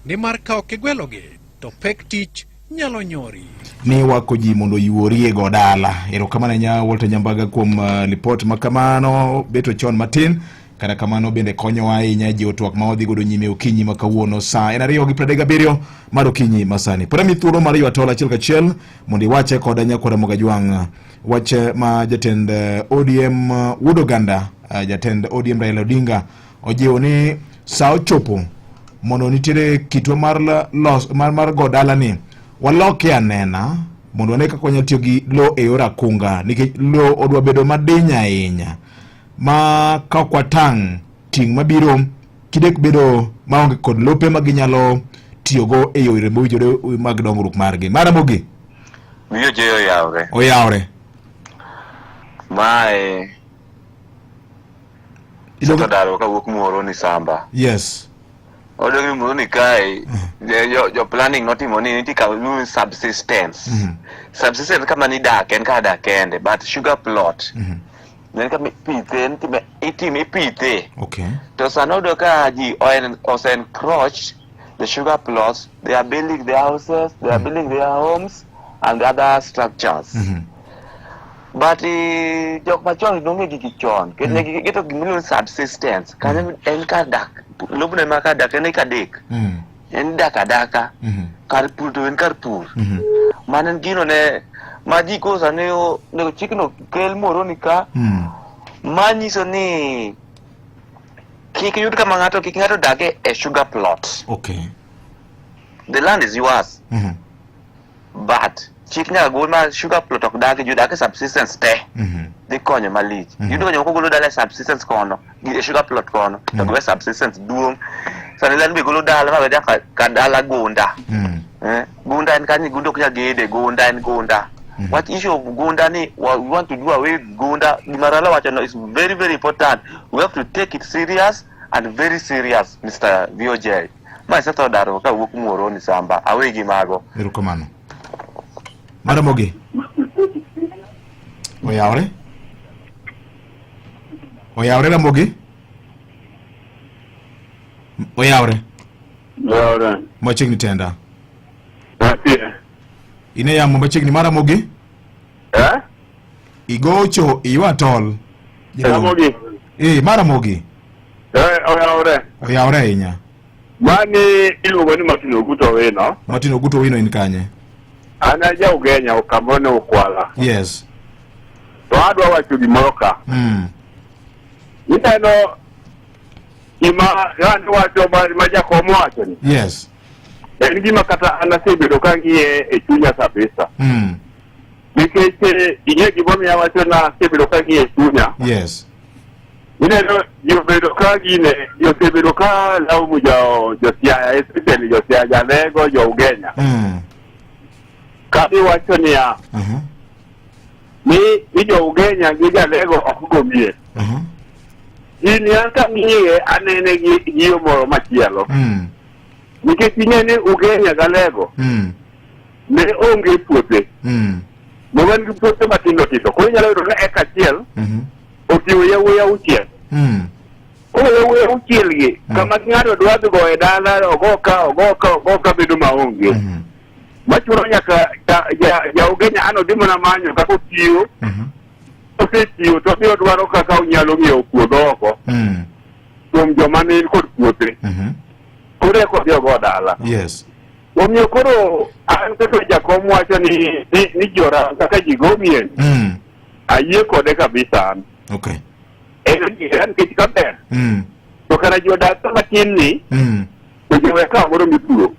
nimar ka ok igwelogi to pek tich nyalo nyori. Ni wako ji mondo yuori e godala. Erokamano nya Walter Nyambaga kuom lipot makamano. Beto chon matin Kata kamano bende konyowa ahinya jiwo twak ma wadhi godo nyime okinyi ma kawuono sa en 2:37 mar okinyi masani. Pod ami thuolo mar ywa tol achiel kachiel mondo iwache koda nyakwara Mogajwang' wache ma jatend ODM Wuodoganda, jatend ODM Raila Odinga ojiwo ni sa ochopo mondo nitiere kitwa mar go dalani waloke anena mondo wane kaka wanyalo tiyo gi lo e yor akunga, nikech lo odwa bedo madiny ahinya ma ka ok watang' ting' mabiro kidek bedo maonge kod lope ma ginyalo tiyogo e yore mowinjore mag dongruok margi. Maramogi miyo je oyawre mae Sito daro ka wuok moro ni Samba. Yes. Odo moro ni kai your planning notimo ni nitika subsistence. Subsistence kama ni dak en ka dak ende, but sugar plot. Nen ka pithe itime pithe. Okay. To sanodo ka ji ose encroach the sugar plots, they are building their houses, they are building their homes and other structures. But jok machon donge gigi chon kene gito gimilo subsistence kanyo en ka dak lobne ma ka dak en ka dek en daka kar pur to en kar pur manen gino ne maji ko sane o ne chikno kel moro ni ka manyiso ni kik yud kama ngato dake a sugar plot. Okay. The land is yours. But chiknya goma sugar plot ok dake judake subsistence te. Di konyo malich. Yudo konyo ko golo dala subsistence kono, gi sugar plot kono, to go subsistence duong. Sani lan be golo dala ma beda ka dala gunda. Gunda en kanyi gundo kya gede gunda en gunda. What issue of gunda ni we want to do away with gunda. Gimarala wacho no is very very important. We have to take it serious and very serious, Mr. VOJ. Ma seto daro ka wuok moro ni Samba awe gi mago. Erokamano. Maramogi. Oyawre Ramogi. Oyawre. Machigni tenda. Ine yamo machigni Maramogi. Igocho iwa tol. Maramogi. Maramogi. Oyawre ahinya. Mani iluongo ni Martin Oguto Wino. Martin Oguto Wino in kanye? Ana ja Ugenya Ukambone Ukwala. Yes. To adwa wacho gimoro ka. Ineno ima yandu wacho ma jakomo wacho ni. Yes. En gima kata anasebedo ka ngiye e chunya kabisa. Nikech inye gimomiyo wacho na sebedo ka ngiye e chunya. Yes. Ineno yobedo ka gine yosebedo ka laumu Josiaya, especially Josiaya Jalego, jo Ugenya. Kadi wacho niya ni jo Ugenya gi Jalego ok gomie. Gini anka ng'iye anene gi yo moro machielo. Nikech ing'e ni Ugenya Jalego ne onge puothe. Ne wan gi puothe matindo tindo. Koro inyalo yudo ni eka achiel otiyo yawuoyi auchiel. Koro yawuoyi auchiel gi kama ng'ato dwa dhi go e dala ogo ka bedo maonge. Machuno nyaka ja Ugenya ano dimo na manyo kako tiyo. Osetiyo to biro dwaro kaka unyalo ng'iewo puodho oko. Kuom joma ni kod puothe. Koro eko dhi ogo dala. Yes. Omiyo koro an kaka jakom wacho ni jora kaka ji gomien. Ayie kode kabisa an. Okay. En kech kaber. To kara jodak matin ni to jowe ka moro mipuro.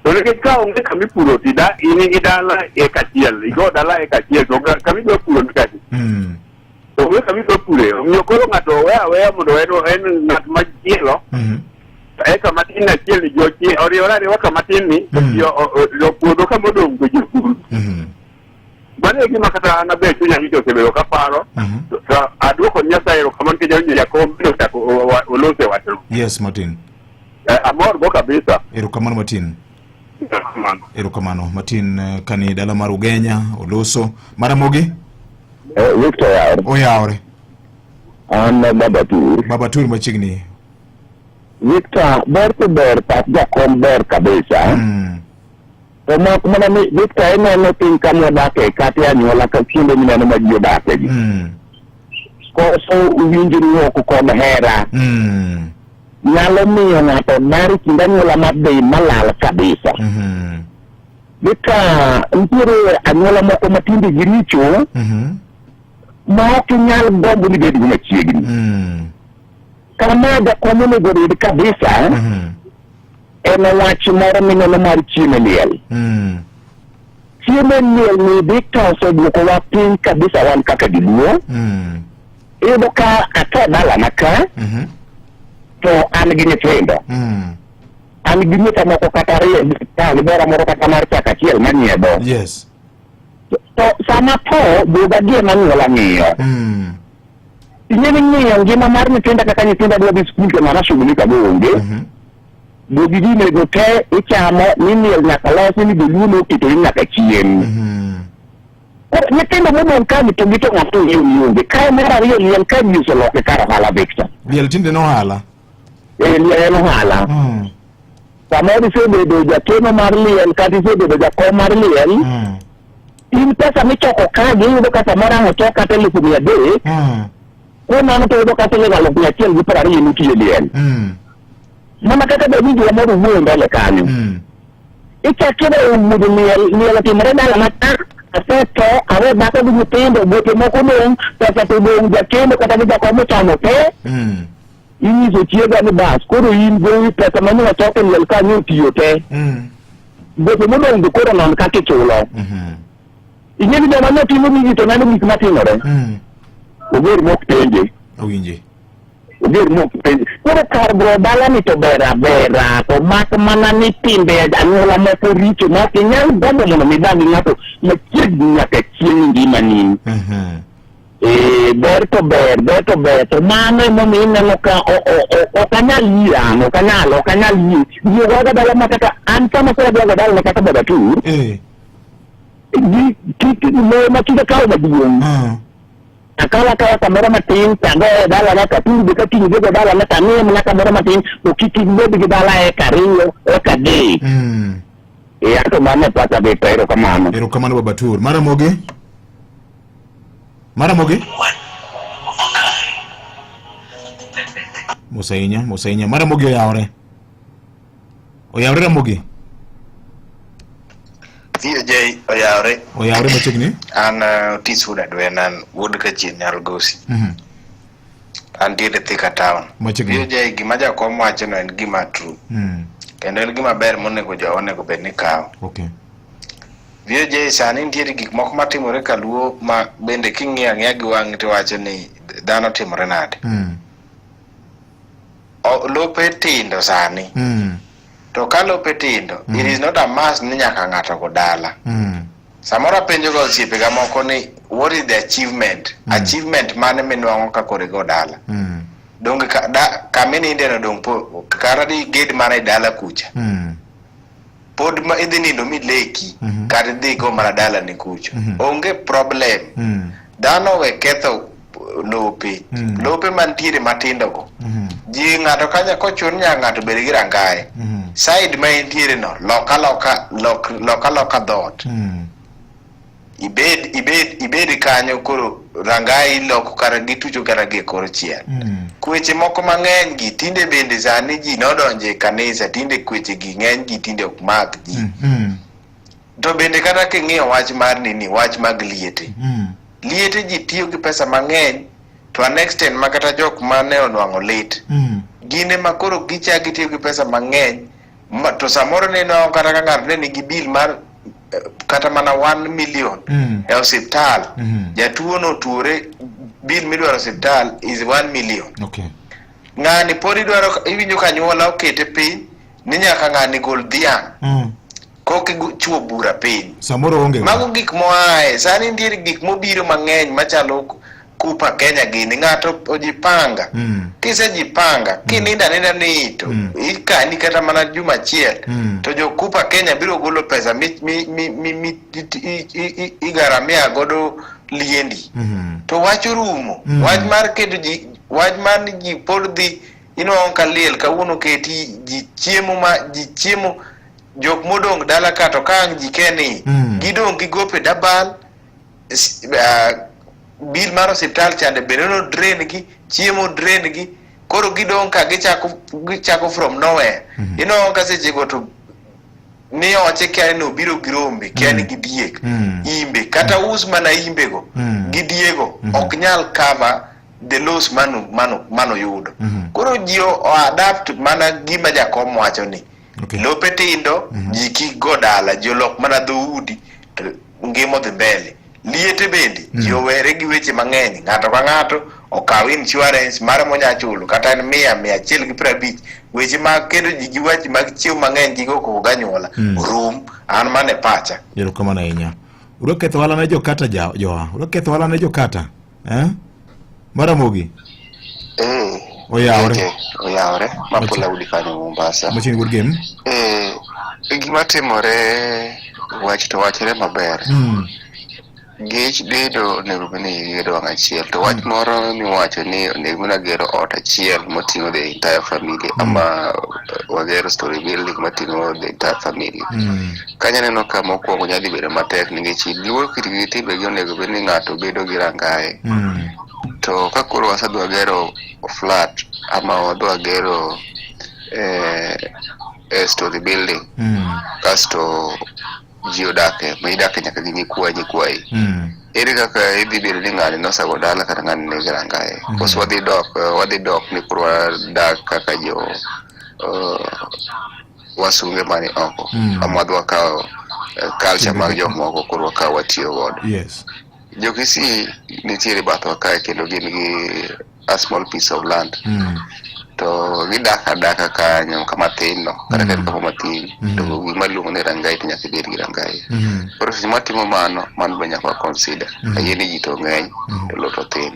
To nekech ka onge kamipuro tida ini gi dala e kachiel, igo dala e kachiel to kamidwa puro nikati. To onge kamidwa pure, omiyo koro ng'ato weya mondo en ng'at machielo. Eka matin achiel jochi oriyo kamatin ni to puodho kamodong' to jopur. Mano e gima kata an abe chunya ni to osebedo kaparo. To aduoko Nyasaye erokamano nikech jakom biro chako olose wachno. Yes, Martin. Amor go kabisa. Erokamano Martin. Erokamano Martin kani dala mar Ugenya oloso. Maramogi? Victor oyawre. An Babatur. Babatur machigni. Victor, ber pat jakom ber kabisa. To mok mana ni Victor eneno piny kama odake kata anyuola ka kinde mineno ma ji odake gi. koso winjruok kod hera nyalo miyo ng'ato dar kind anyuola mabei malal kabisa. Nika nitiere anyuola moko matinde gi richo ma ok nyal gombo ni bed machiegni. Kama jakom onego rid kabisa en wach moro mineno mar chiemo liel. Chiemo liel ni dhi toso duoko wa piny kabisa wan kaka giluo. Iyudo ka ate dalana ka to an gi nyithindo. An gi nyithindo moko kata ariyo bora moro kata mar chak achiel manyiedho. Yes. To sama po buga gie manyuola ng'iyo. Inyeni ng'iyo ngima mar nyithindo kaka nyithindo dwa dhi skul to mana shughulika boonge. Bugi ginego te ichamo ni miel nyaka losi ni joluo okito nyaka chien. Nyithindo modong ka to gito ng'ato yonge. Kae mar ariyo liel ka ji oseloke kar ohala Victor. Liel tinde nohala. Liel nohala. Samoro isebedo jakeno mar liel kata isebedo jakom mar liel. In pesa michoko ka giyudo ka samoro ang' ochok kata 100,000. Mano to yudo ka siling 120 nitie liel. Mana kaka be winjo moro wuoyo mbele kanyo. Ichakire umudu liel timore dala mata aseto awe bako gi nyithindo bote moko dong pesa to dong jakendo kata gi jakom chamo te. Inyiso chiega ni bas koro in gowi pesa mane wachoko liel kanyo tiyo te. Bote modong do koro non kaka ichulo. Inyeni joma notimo gigi to neno gik matimore. Oger mok penje. Owinje. Oger mok penje. Koro kar bro dala ni to bera to mak mana ni timbe anyuola moko richo ma inyal gombo mondo midagi ng'ato machiegni nyaka chieng' ngimani. Ber to ber to mano emomiyo ineno ka ok anyal yiran ok anyal yi yoga dala ma kaka an kama sera dwaga dala kata baba tur mo makinde kawo maduong' akala kaya kamera matin tago dala na katur be katinyo go dala na tanie mna kamera matin to kiki bedi gi dala e kariyo e kade ato mane pata be pero kamano baba tur mara moge Musainya mara moge oyawre Ramogi VJ oyawre machiegni an Otis Huda Dwenan wuod Kachien Nyalgosi antiere Thika Town. VJ gima jakom wacho no en gima true kendo en gima ber monego onego bed ni kawo. VJ sani nitiere gik moko matimore kaluo ma bende king'iyo ang'iya gi wang'i to wacho ni dhano timore nade. Lope tindo sani to ka lope tindo it is not a must ni nyaka ng'ato go dala. Samora penjo go osiepe ga moko ni what is the achievement mane minwang'o ka kore go dala. Donge kamini indeno dong po kara di gate mana dala kucha pod ma idhi nindo mileki kata idhi go mana dala ni kucha onge problem. Dhano we ketho lope mantiere matindo go ji ng'ato kanya kochun nya ng'ato bed gi rangaye side ma intiere no loka dot ibed kanyo koro rangaye iloko kara gitucho kara gi kor chiel. Kweche moko mang'eny gi tinde bende sani ji nodonje kanisa tinde kweche gi ng'eny gi tinde ok mak ji to bende kata king'iyo wach mar wach mag liete ji tiyo gi pesa mang'eny to an extent ma kata jok mane onwang'o lit gine makoro gichagi tiyo gi pesa mang'eny to samoro neno kata ka ng'ato ne nigi bill mar kata mana 1 million e osiptal jatuo no tuore bill midwaro osiptal is 1 million. Ng'ani pod iwinjo ka nyuola okete piny ni nyaka ng'ani gol dhiang' koki chuo bura piny samoro onge mago gik moae sani nitiere gik mobiro mang'eny machalo kupa Kenya gini ng'ato ojipanga kisejipanga kininda ni to ikani kata mana juma achiel to jo kupa Kenya biro golo pesa igaramia godo liendi to wach rumo wach mar kedo ji wach mar ji pod dhi inwang'o ka liel kawuono keti ji chiemo jok modong dala ka to ka ang' ji keni gidong gi gope dabal bil mar osiptal chande bende no drain gi, chiemo drain gi, koro gidong ka gichako from nowhere. Ka seche go to ni oche kia no biro girombe kia ni gidiek imbe kata us mana imbe go gidiego ok nyal cover the loss mano yudo. Koro jio adapt mana gima jakom wacho ni lope tindo jiki godala jolok mana dhoudi ngimo dhi mbele. Liete bende jio were gi weche mang'eny, ng'ato ka ng'ato okaw insurance mara monya chulo kata 100-150 weche mag kendo ji gi weche mag chiemo mang'eny gigo ko ganyuola rum an mane pacha. Yero kama na inya uroketho wala ne jokata joa uroketho wala ne jokata mara mogi oyawre mapula udi kanyo Mombasa machine good game gima timore wach to wachre maber. Gech bedo onego beni gedo wang' achiel to wach moro miwacho ni onego na gero ot achiel moting'o the entire family ama wagero story building moting'o the entire family. Kanya neno ka mokwongo nyadhi bedo matek nikech luor kit timbe gi onego beni ng'ato bedo gi rangae. To ka koro wasadwa gero flat ama wadwa gero story building kasto ji odake ma idake nyaka gi nyikwayi ere kaka idhi bedo ni ng'ani nosago dala kata ng'ani ne garangae kos wadhi dok ni kuro dak kaka jo wasunge mani oko ama wadhi wakawo culture mag jok moko kuro wakawo watiyo godo. Jokisi nitiere bathwa kae kendo gin gi a small piece of land to gidaka kanyo kama tino kata kama matin to gima luongo ni rangai to nyaka bed gi rangai. Koro seche matimo mano be nyaka consider ayeni ji to ng'eny to lo to tin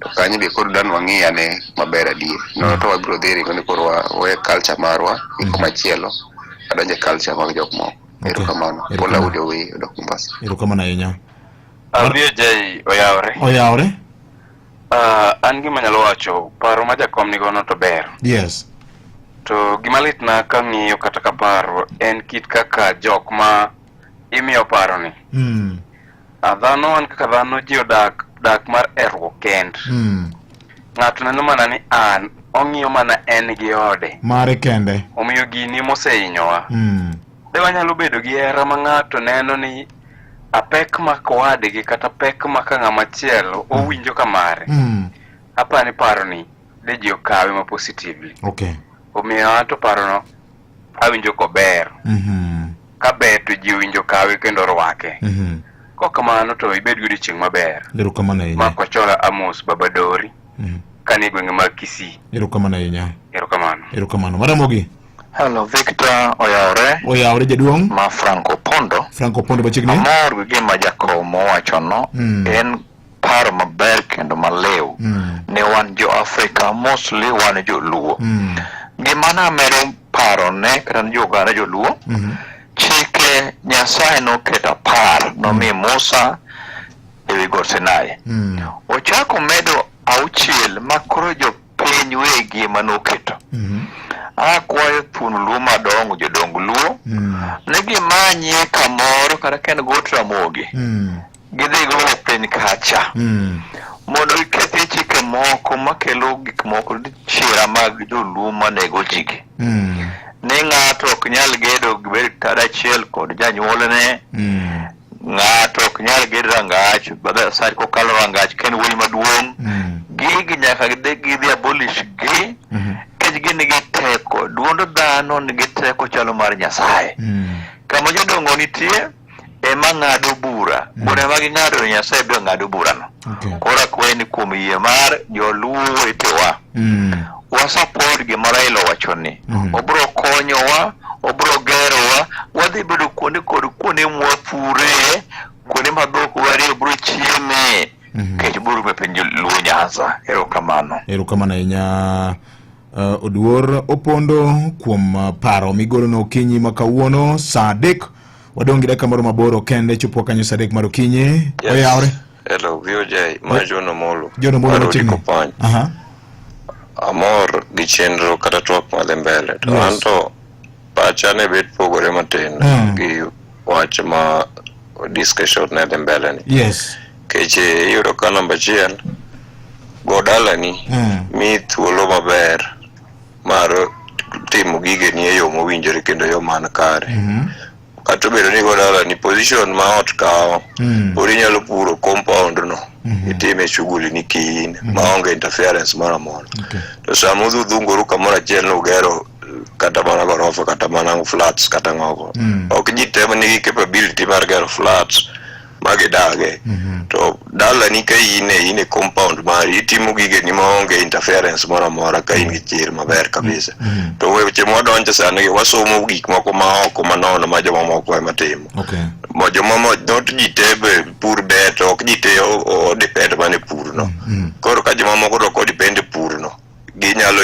to kanyo be koro dan wang'iya ne maber adier no to wabiro dhi ringo ni koro we culture marwa iko machielo adonje culture mag jok moko. Erokamano pola udi owe odok Mombasa. Erokamano ahinya. Abio jai oyawre an gima nyalo wacho paro ma jakom ni gono to ber. Yes. To gima lit na kang'iyo kata ka paro en kit kaka jok ma imiyo paro ni. Dhano an kaka dhano ji odak mar ergo kend. Ng'ato neno mana ni an ong'iyo mana en gi ode mare kende omiyo gini mosehinyowa. De wanyalo bedo gi hera ma ng'ato neno ni apek makowadgi kata pek maka ng'ama chielo owinjo kamare. Apani paro ni de ji okawe ma positively. Omiyo ato paro no awinjo kober. Ka ber to ji winjo kawe kendo rwake. Kokamano to ibed gi chieng' maber. Erokamano ahinya. Makochola Amos Babadori kani gwenge mag Kisii. Erokamano ahinya. Erokamano. Maramogi. Hello Victor oyawre jaduong' ma Franco Pondo machiegni. Amor gi gima jakomo wacho no en paro maber kendo malew ne wan jo Afrika mostly wan jo Luo. Gima na mero paro ne kata jo Uganda jo Luo chike Nyasaye noketo par nomi Musa ewi got Sinai. Ochako medo 6 makoro jo piny wegi manoketo. Akwayo thuon Luo madongo jodong Luo negi manye kamoro kata ken got Ramogi gidhi go piny kacha mondo gikethi chike moko makelo gik moko chira mag joluo manego jigi ni ng'ato ok nyal gedo gibed tada achiel kod janyuolne. Ng'ato ok nyal gedo rangach badha sari kokalo rangach ken wuoyi maduong' gigi nyaka gidhi abolish gi gin gi teko duondo dhano nigi teko chalo mar Nyasaye. Kama jodongo nitie ema ng'ado bura bura ma ging'ado Nyasaye biro ng'ado burano. Koro akwayi kuom yie mar joluo wetewa wasupport gima Raila wacho ni obiro konyowa obiro gerowa wadhi bedo kuonde mwapure kuonde ma dhok warie biro chieme kech buru me piny Luo Nyanza. Erokamano ahinya. Oduor Opondo kuom paro migolo no okinyi makawuono saa 3 wadong' gi dakika moro maboro kende chopo kanyo saa 3 mar okinyi. Oyawre. Hello VOJ Jono Molo machiegni. Amor gi chenro kata twak madhi mbele to anto pacha ne bet pogore matin gi wach ma discussion ne dhi mbele ni. keche iyudo ka namba achiel go dalani mi thuolo maber mar timo gigeni e yo mowinjore kendo yo man kare. Kata obedo ni go dalani position ma ot kawo pod inyalo puro compound no itime shughuli ni kiin maonge interference moro amora. To sama udhunguru kamoro achiel no ugero kata mana gorofa kata mana flats kata ng'ogo, ok ji te nigi capability mar gero flats magidage. To dalani ka in e compound mari itimo gigeni maonge interference moro amora ka in gi chir maber kabisa. To weche modonjo sani wasomo gik moko ma oko manono ma joma moko ema timo. Joma not ji te pur bet, ok ji te o depend mane pur no. Koro ka joma moko to ko depend pur no, ginyalo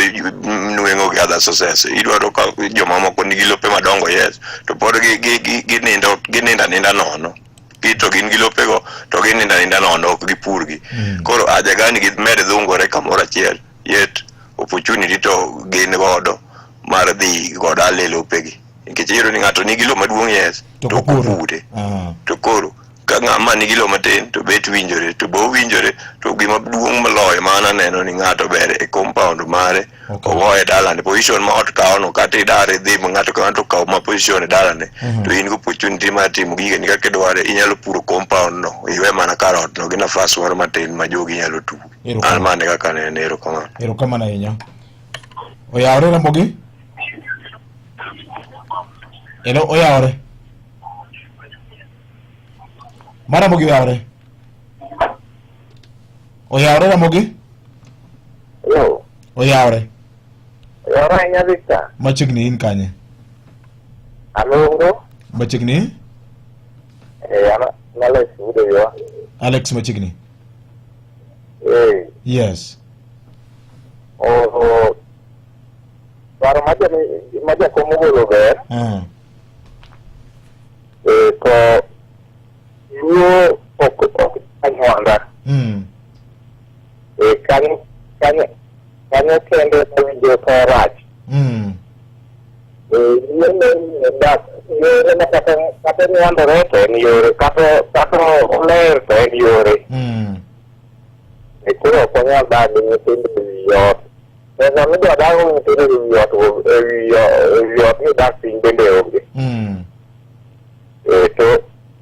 nueng'o gi other sources. Idwaro ka joma moko nigi lope madongo, yes, to pod gininda nono. To gin gi lopego to gininda nono, ok gipurgi. Koro aja gani gimed dhungore kamoro achiel, yet opportunity to gin godo mar dhi godale lopegi. Nikech iyudo ni ng'ato nigi lo maduong', yes, to opure. To koro ka ng'ama nigi lo matin to bet winjore, to bo winjore to gima duong' maloyo mana neno ni ng'ato ber e compound mare ogoye dalane. Position ma ot kawo no kata idare dhi ma ng'ato ka ng'ato kawo ma position e dalane, to in go opportunity mar timo gigeni kaka idware. Inyalo puro compound no, iwe mana kar ot no gi nafas moro matin ma jogi nyalo tugo. An mane kaka nene. Erokamano. Erokamano ahinya. Oyawre Ramogi? Hello, oyawre. Ramogi oyawre. Oyawre Ramogi? Yo. Oyawre. Oyawre ahinya Victor. Machiegni in kanye? Alongo. Machiegni? Alex Udeyo. Alex machiegni? Yes. Paro maja komo golo ber. To yo ok anyuanda. Kanyo kende winjo ka rach. Yore na kata nyuandore to en yore, kata oler to en yore. Koro ok onyal dak gi nyithindo e wi ot. Pesa midwa dak gi nyithindo e wi ot ni dak piny bende onge. To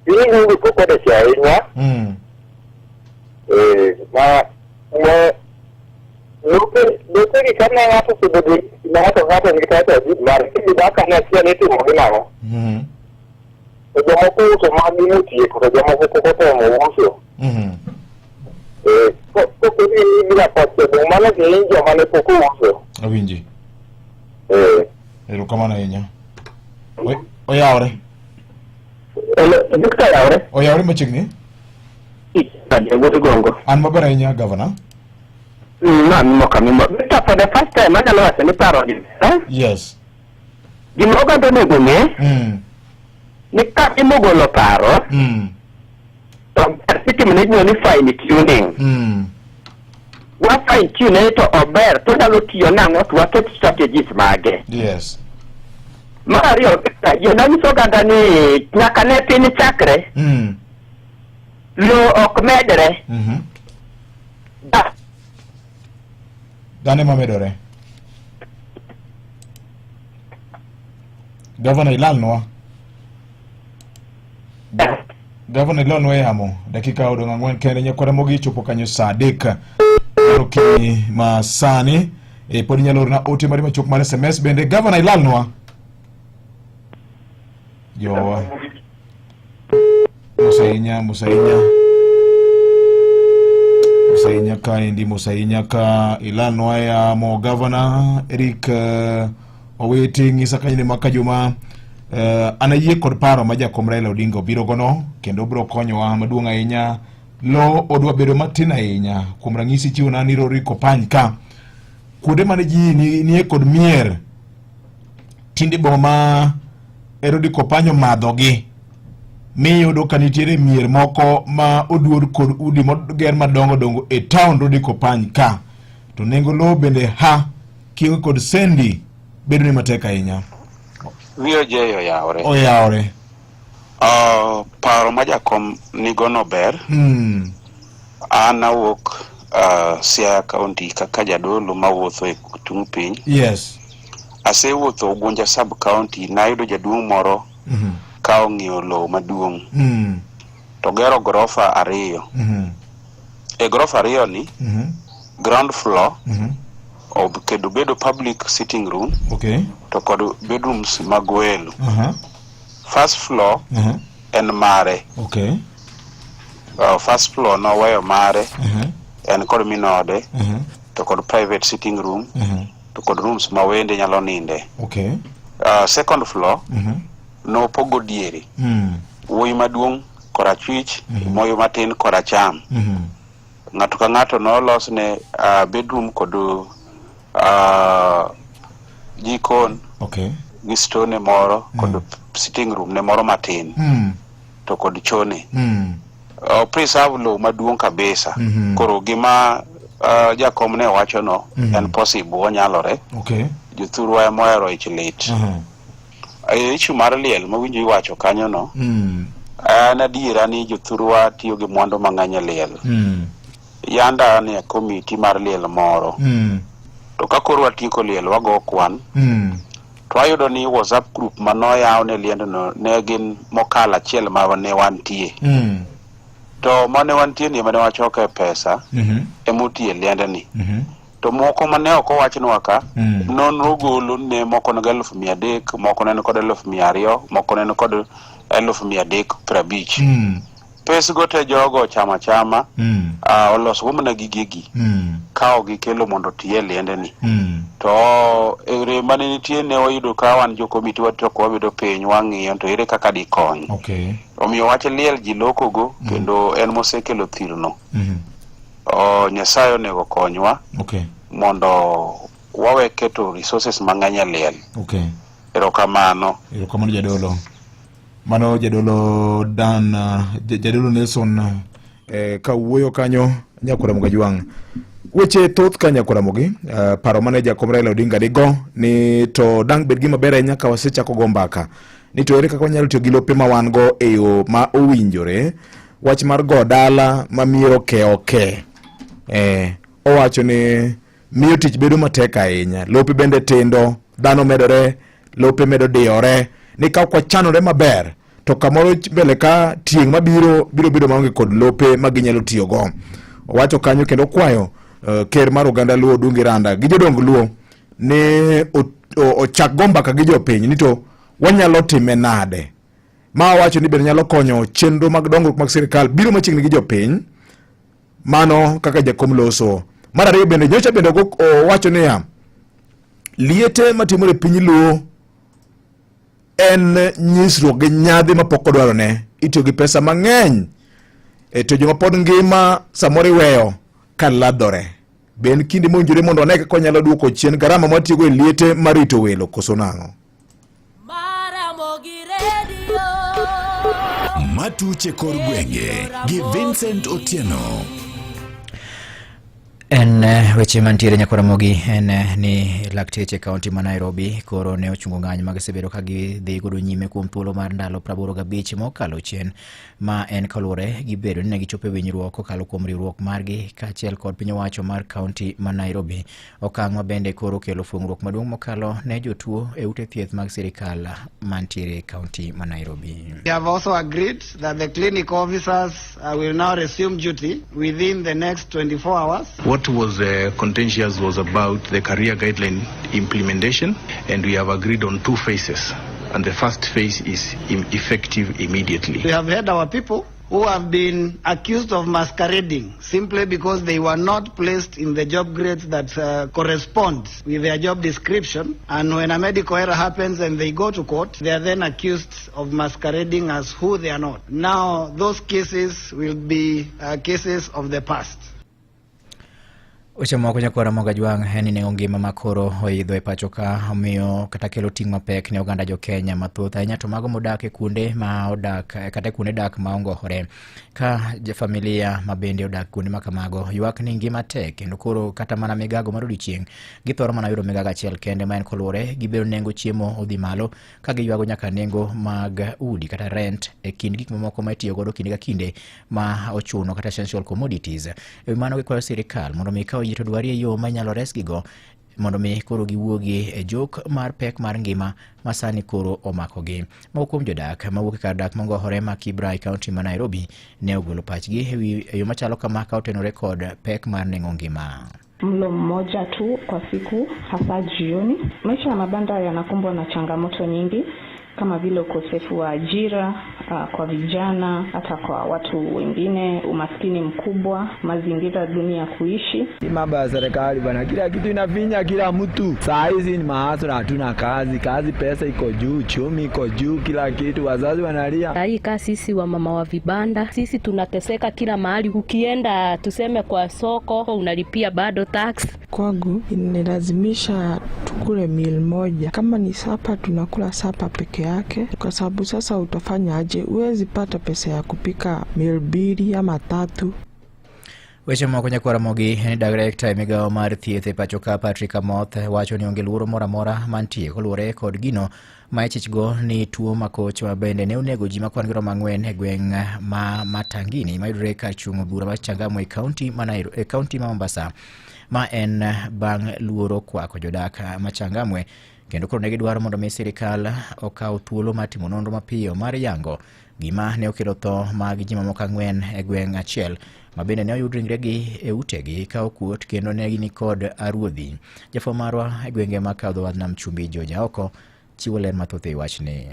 piny yudo kokodeche ahinya. Lopegi kane ng'ato osebedo ng'ato nigi kata ajib mare, kidak kane achiel itimo gi nang'o? To jomoko uso magi motieko, to jomoko pok otemo uso. Koponi ibira kochego mano gi in joma ne pok ouso. Awinji. Erokamano ahinya. Oyawre. Victor oyawre. Oyawre machiegni? An maber ahinya Governor. Victor, for the first time anyalo wacho ni paro gi. Yes. Gima oganda onego ng'e ni ka imogolo paro to itimone ni fine tuning. Wa fine tune to ober to nyalo tiyo nang'o to waket strategies mage. Yes. Mar ariyo, yo nanyiso oganda ni nyaka ne piny chakre lo ok medre. Dane mamedore. Governor ilalnwa. Governor ilalnwa yamo. Dakika odong' 4 kende nyakwara mogi chopo kanyo saa 3 okinyi masani. Pod inyalo orna ote mari machok mar SMS bende. Governor ilalnwa. Jowa. Musainya ka indi musainya ka ilalnwa ya mo Governor Eric Owiti ng'isa kanyine makajuma anayie kod paro ma jakom Raila Odinga obiro gono kendo biro konyowa maduong' ahinya. Lo odwa bedo matin ahinya. Kuom ranyisi chiwo na ni Rory Kopany ka kuonde mane ji nie kod mier tinde boma Rory Kopany omadhogi. Miyudo ka nitiere mier moko ma oduor kod udi moger madongo dongo e town Rory Kopany ka. To nengo lo bende kiyo kod sendi bedo ni matek ahinya. VOJ oyawre. Oyawre. Paro ma jakom nigo no ber. An awuok Siaya County kaka jadolo mawuotho e tung' piny. Yes. Asewuotho Ugunja sub county, nayudo jaduong' moro ka ong'iewo lowo maduong'. To gero gorofa 2. E gorofa 2 ni ground floor kendo bedo public sitting room, to kod bedrooms mag welo. First floor en mare. First floor no wayo mare, en kod minode, to kod private sitting room, to kod rooms ma wende nyalo ninde. Second floor no pogo diere. Wuoyi maduong' korachwich, moyo matin koracham. Ng'ato ka ng'ato no losne bedroom kod jikon, gi stone moro, kod sitting room ne moro matin, to kod chone. Preserve low maduong' kabisa. Koro gima jakom ne wacho no en possible, onyalore. Jothurwa ema ohero ich lit. Ichu mar liel mawinjo iwacho kanyo no, an adiera ni jothurwa tiyo gi mwandu mang'eny e liel. Yanda ne komiti mar liel moro. To ka koro watieko liel wago kwan, to ayudo ni WhatsApp group manoyaw ne liendno ne gin mokalo achiel ma ne wantie. To mane wantie ni mane wachoke pesa emotie liendni. To moko mane ok owachnwa ka, nonro golo ne moko ne 1,300, moko ne kod 200,000, moko ne kod 350. Pes gote jogo chama oloso womna gigegi kao gikelo mondo tie liendni. To ere mane nitie ne oyudo ka wan jo komiti watoko wabedo piny wang'iyo to ere kaka di kony. Omiyo wach liel ji lokogo kendo en mosekelo thirno. Nyasaye onego konywa mondo wawe keto resources mang'eny e liel. Erokamano jadolo. Mano jadolo Dan, jadolo Nelson ka wuoyo kanyo Nyakuramogi Jwang'. Weche thoth ka Nyakuramogi, paro mane jakom Raila Odinga nigo ni to dang' bed gima ber ahinya ka wasechako go mbaka ni to ere kaka wanyalo tiyo gi lope ma wan go e yo ma owinjore. Wach mar go dala ma miero oke. Owacho ni miyo tich bedo matek ahinya. Lope bende tindo, dhano medore, lope medo diyore. Ni ka kwa chanore maber, to kamoro mbele ka tieng' mabiro bedo maonge kod lope ma ginyalo tiyo go. Owacho kanyo kendo kwayo ker mar Uganda Luo Odungi Randa gi jodong Luo ne ochak go mbaka gi jopiny ni to wanyalo time nade. Ma wacho ni bende nyalo konyo chenro mag dongruok mag sirkal biro machiegni gi jopiny. Mano kaka jakom loso. Mar ariyo bende nyocha bende wacho ni liete matimore piny Luo en nyisruok gi nyadhi mapok odwarone. Itiyo gi pesa mang'eny to joma pod ngima samoro iweyo kaladhore. Ben kinde mowinjore mondo one kaka nyalo duoko chien garama matiyogo e liete marito welo koso nang'o. Matuche kor gwenge gi Vincent Otieno. En weche mantiere Nyakuramogi en ni lakteche kaunti ma Nairobi koro ne ochungo ng'anyo mag sebedo ka gidhi godo nyime kuom thuolo mar ndalo 85 mokalo chien, ma en kaluwore gi bedo ni ne gichopo winjruok kokalo kuom riwruok margi kaachiel kod piny owacho mar kaunti ma Nairobi. Okang' ma bende koro kelo fuong'ruok maduong' mokalo ne jotuo e ute thieth mag sirikal mantiere kaunti ma Nairobi. We have also agreed that the clinic officers will now resume duty within the next 24 hours. What was contentious was about the career guideline implementation, and we have agreed on 2 phases. And the first phase is effective immediately. We have had our people who have been accused of masquerading simply because they were not placed in the job grades that correspond with their job description. And when a medical error happens and they go to court, they are then accused of masquerading as who they are not. Now, those cases will be cases of the past. Weche moko nyakwara moga jwang' en ni nengo ngima makoro oidho e pacho ka omiyo kata kelo ting' mapek ne oganda jo Kenya mathoth ahinya to mago modak e kuonde ma odak kata kuonde dak ma ongohore ka familia ma bende odak kuonde ma kamago ywak ni ngima tek kendo koro kata mana migago mar odiochieng' githoro mana yudo migago achiel kende ma en kolure gibiro nengo chiemo odhi malo ka giywago nyaka nengo mag udi kata rent e kind gik mamoko ma itiyo godo kinde ka kinde ma ochuno kata essential commodities. E mano gikwayo sirikal mondo mi kaw to dwari yo manyalo resgigo mondo mi koro giwuogi e jok mar pek mar ngima masani koro omakogi. Moko kuom jodak mawuok kar dak mongohore ma Kibra e kaunti ma Nairobi ne ogolo pachgi e yo machalo kama ka otenore kod pek mar nengo ngima. Mlo mmoja tu kwa siku hasa jioni. Maisha ya mabanda yanakumbwa na changamoto nyingi kama vile ukosefu wa ajira kwa vijana, hata kwa watu wengine, umaskini mkubwa, mazingira duni ya kuishi. Mambo ya serikali bana, kila kitu inafinya kila mtu. Saa hizi ni mahasara, hatuna kazi, pesa iko juu, uchumi iko juu, kila kitu, wazazi wanalia. Hii kasi sisi wa mama wa vibanda, sisi tunateseka kila mahali. Ukienda tuseme kwa soko, unalipia bado tax. Kwangu inalazimisha tukule meal moja. Kama ni sapa tunakula sapa peke yake kwa sababu sasa utafanya aje? Uwezi pata pesa ya kupika meal 2 ama 3. Weche moko nyakwara mogi en director migao mar thieth e pacho ka Patrick Amoth wacho ni onge luoro moro amora mantie kolure kod gino ma ichichgo ni tuo makoch ma bende ne onego ji makwan giro mang'wen e gweng' ma Matangini mayudore kar chung' bura mar Changamwe e kaunti ma Mombasa ma en bang' luoro kwako jodak ma Changamwe kendo koro ne gidwaro mondo mi sirikal okaw thuolo mar timo nonro mapiyo mar yango gima ne okelo tho mag ji mamoko 4 e gweng' achiel ma bende ne oyud ringregi e utegi ka okuot kendo ne gini kod aruodhi. Jafwambo marwa e gwenge ma kadho wadh nam chumbi Joja Oko chiwo ler mathoth e wachni.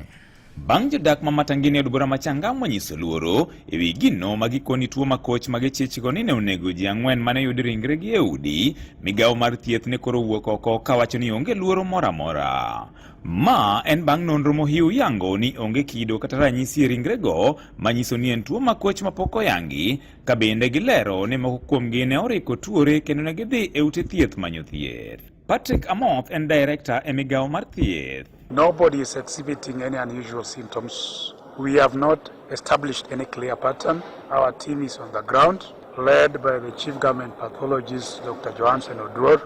Bang' jodak ma Matangini od bura ma Changamwe nyiso luoro e wi gino ma gikoni tuo makoch ma gichichgo ni ne onego ji 4 mane yud ringregi e udi, migawo mar thieth ne koro wuok oko ka wacho ni onge luoro moro amora. Ma en bang' nonro mohiu yango ni onge kido kata ranyisi e ringrego manyiso ni en tuo makoch mapok oyangi, ka bende gilero ni moko kuomgi ne oriko tuore kendo ne gidhi e ute thieth manyo thieth. Patrick Amoth en director e migawo mar thieth. Nobody is exhibiting any unusual symptoms. We have not established any clear pattern. Our team is on the ground, led by the Chief Government Pathologist, Dr. Johansen Oduor.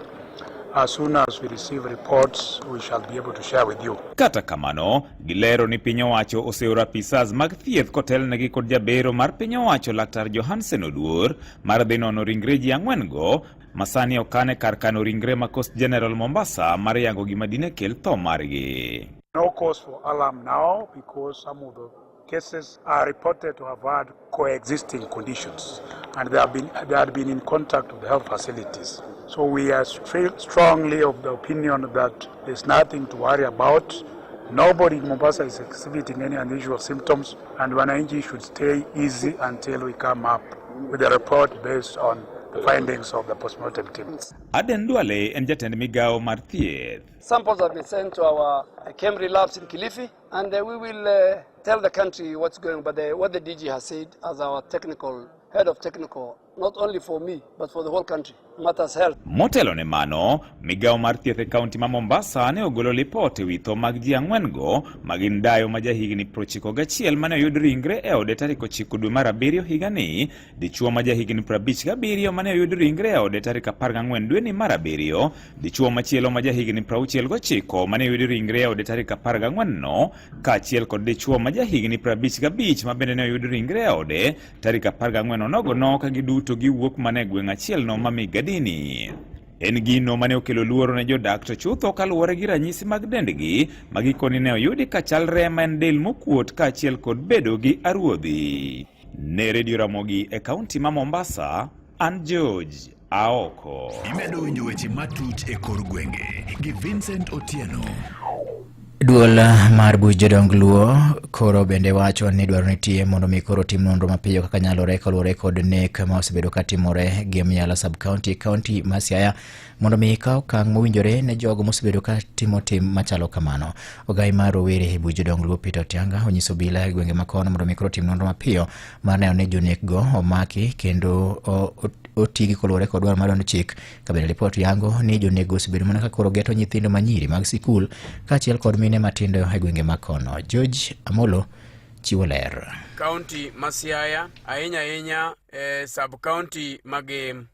As soon as we receive reports, we shall be able to share with you. Kata kamano, gilero ni piny owacho oseoro apisas mag thieth kotelnegi kod jabero mar piny owacho Laktar Johansen Oduor mar dhi nono ringre ji 4 go masani okane kar kano ringre ma Coast General Mombasa mar yango gima dine kel tho margi. No cause for alarm now because some of the cases are reported to have had coexisting conditions and they had been in contact with the health facilities. So we are strongly of the opinion that there's nothing to worry about. Nobody in Mombasa is exhibiting any unusual symptoms and wananchi should stay easy until we come up with a report based on the findings of the postmortem teams. Aden Duale en jatend migawo mar thieth. Samples have been sent to our Kemri labs in Kilifi and we will tell the country what's going on, but what the DG has said as our head of technical, not only for me, but for the whole country, matters health. Motelo ne mano, migawo mar thieth e kaunti ma Mombasa ne ogolo lipot ewi tho mag ji 4 go magin dayo ma jahigni 91 mane oyud ringre e ode tarik 9 dwe mar 7 higani, dichuo ma jahigni 57 mane oyud ringre e ode tarik 14 dwe ni mar 7, dichuo machielo ma jahigni 69 mane oyud ringre e ode tarik 14 no, kaachiel kod dichuo ma jahigni 55 ma bende ne oyud ringre e ode tarik 14 onogono ka giduto giwuok mane gweng' achiel no ma Migadini. En gino mane okelo luoro ne jodak to chutho kaluwore gi ranyisi mag dendgi magikoni ne oyudi ka chalre ma en del mokuot kaachiel kod bedo gi aruodhi. Ne Radio Ramogi e kaunti ma Mombasa, an George Aoko. Imedo winjo weche matut e kor gwenge gi Vincent Otieno. Duol mar buch jodong Luo koro bende wacho ni dwaro nitie mondo mi koro tim nonro mapiyo kaka nyalore kaluwore kod nek ma osebedo katimore gi Miala kaunti ma Siaya mondo mi kaw okang' mowinjore ne jogo mosebedo katimo tim machalo kamano. Ogai mar rowere e buch jodong Luo Peter Otianga onyiso obila e gwenge makono mondo mi koro tim nonro mapiyo mar neno ni jonek go omaki kendo otigi kolore kod dwaro mar chik. Kabende ripot yango ni jonego osebedo mana ka koro geto nyithindo manyiri mag sikul kaachiel kod mine matindo e gwenge makono. George Amolo chiwo ler. County Masiaya ahinya sub county mag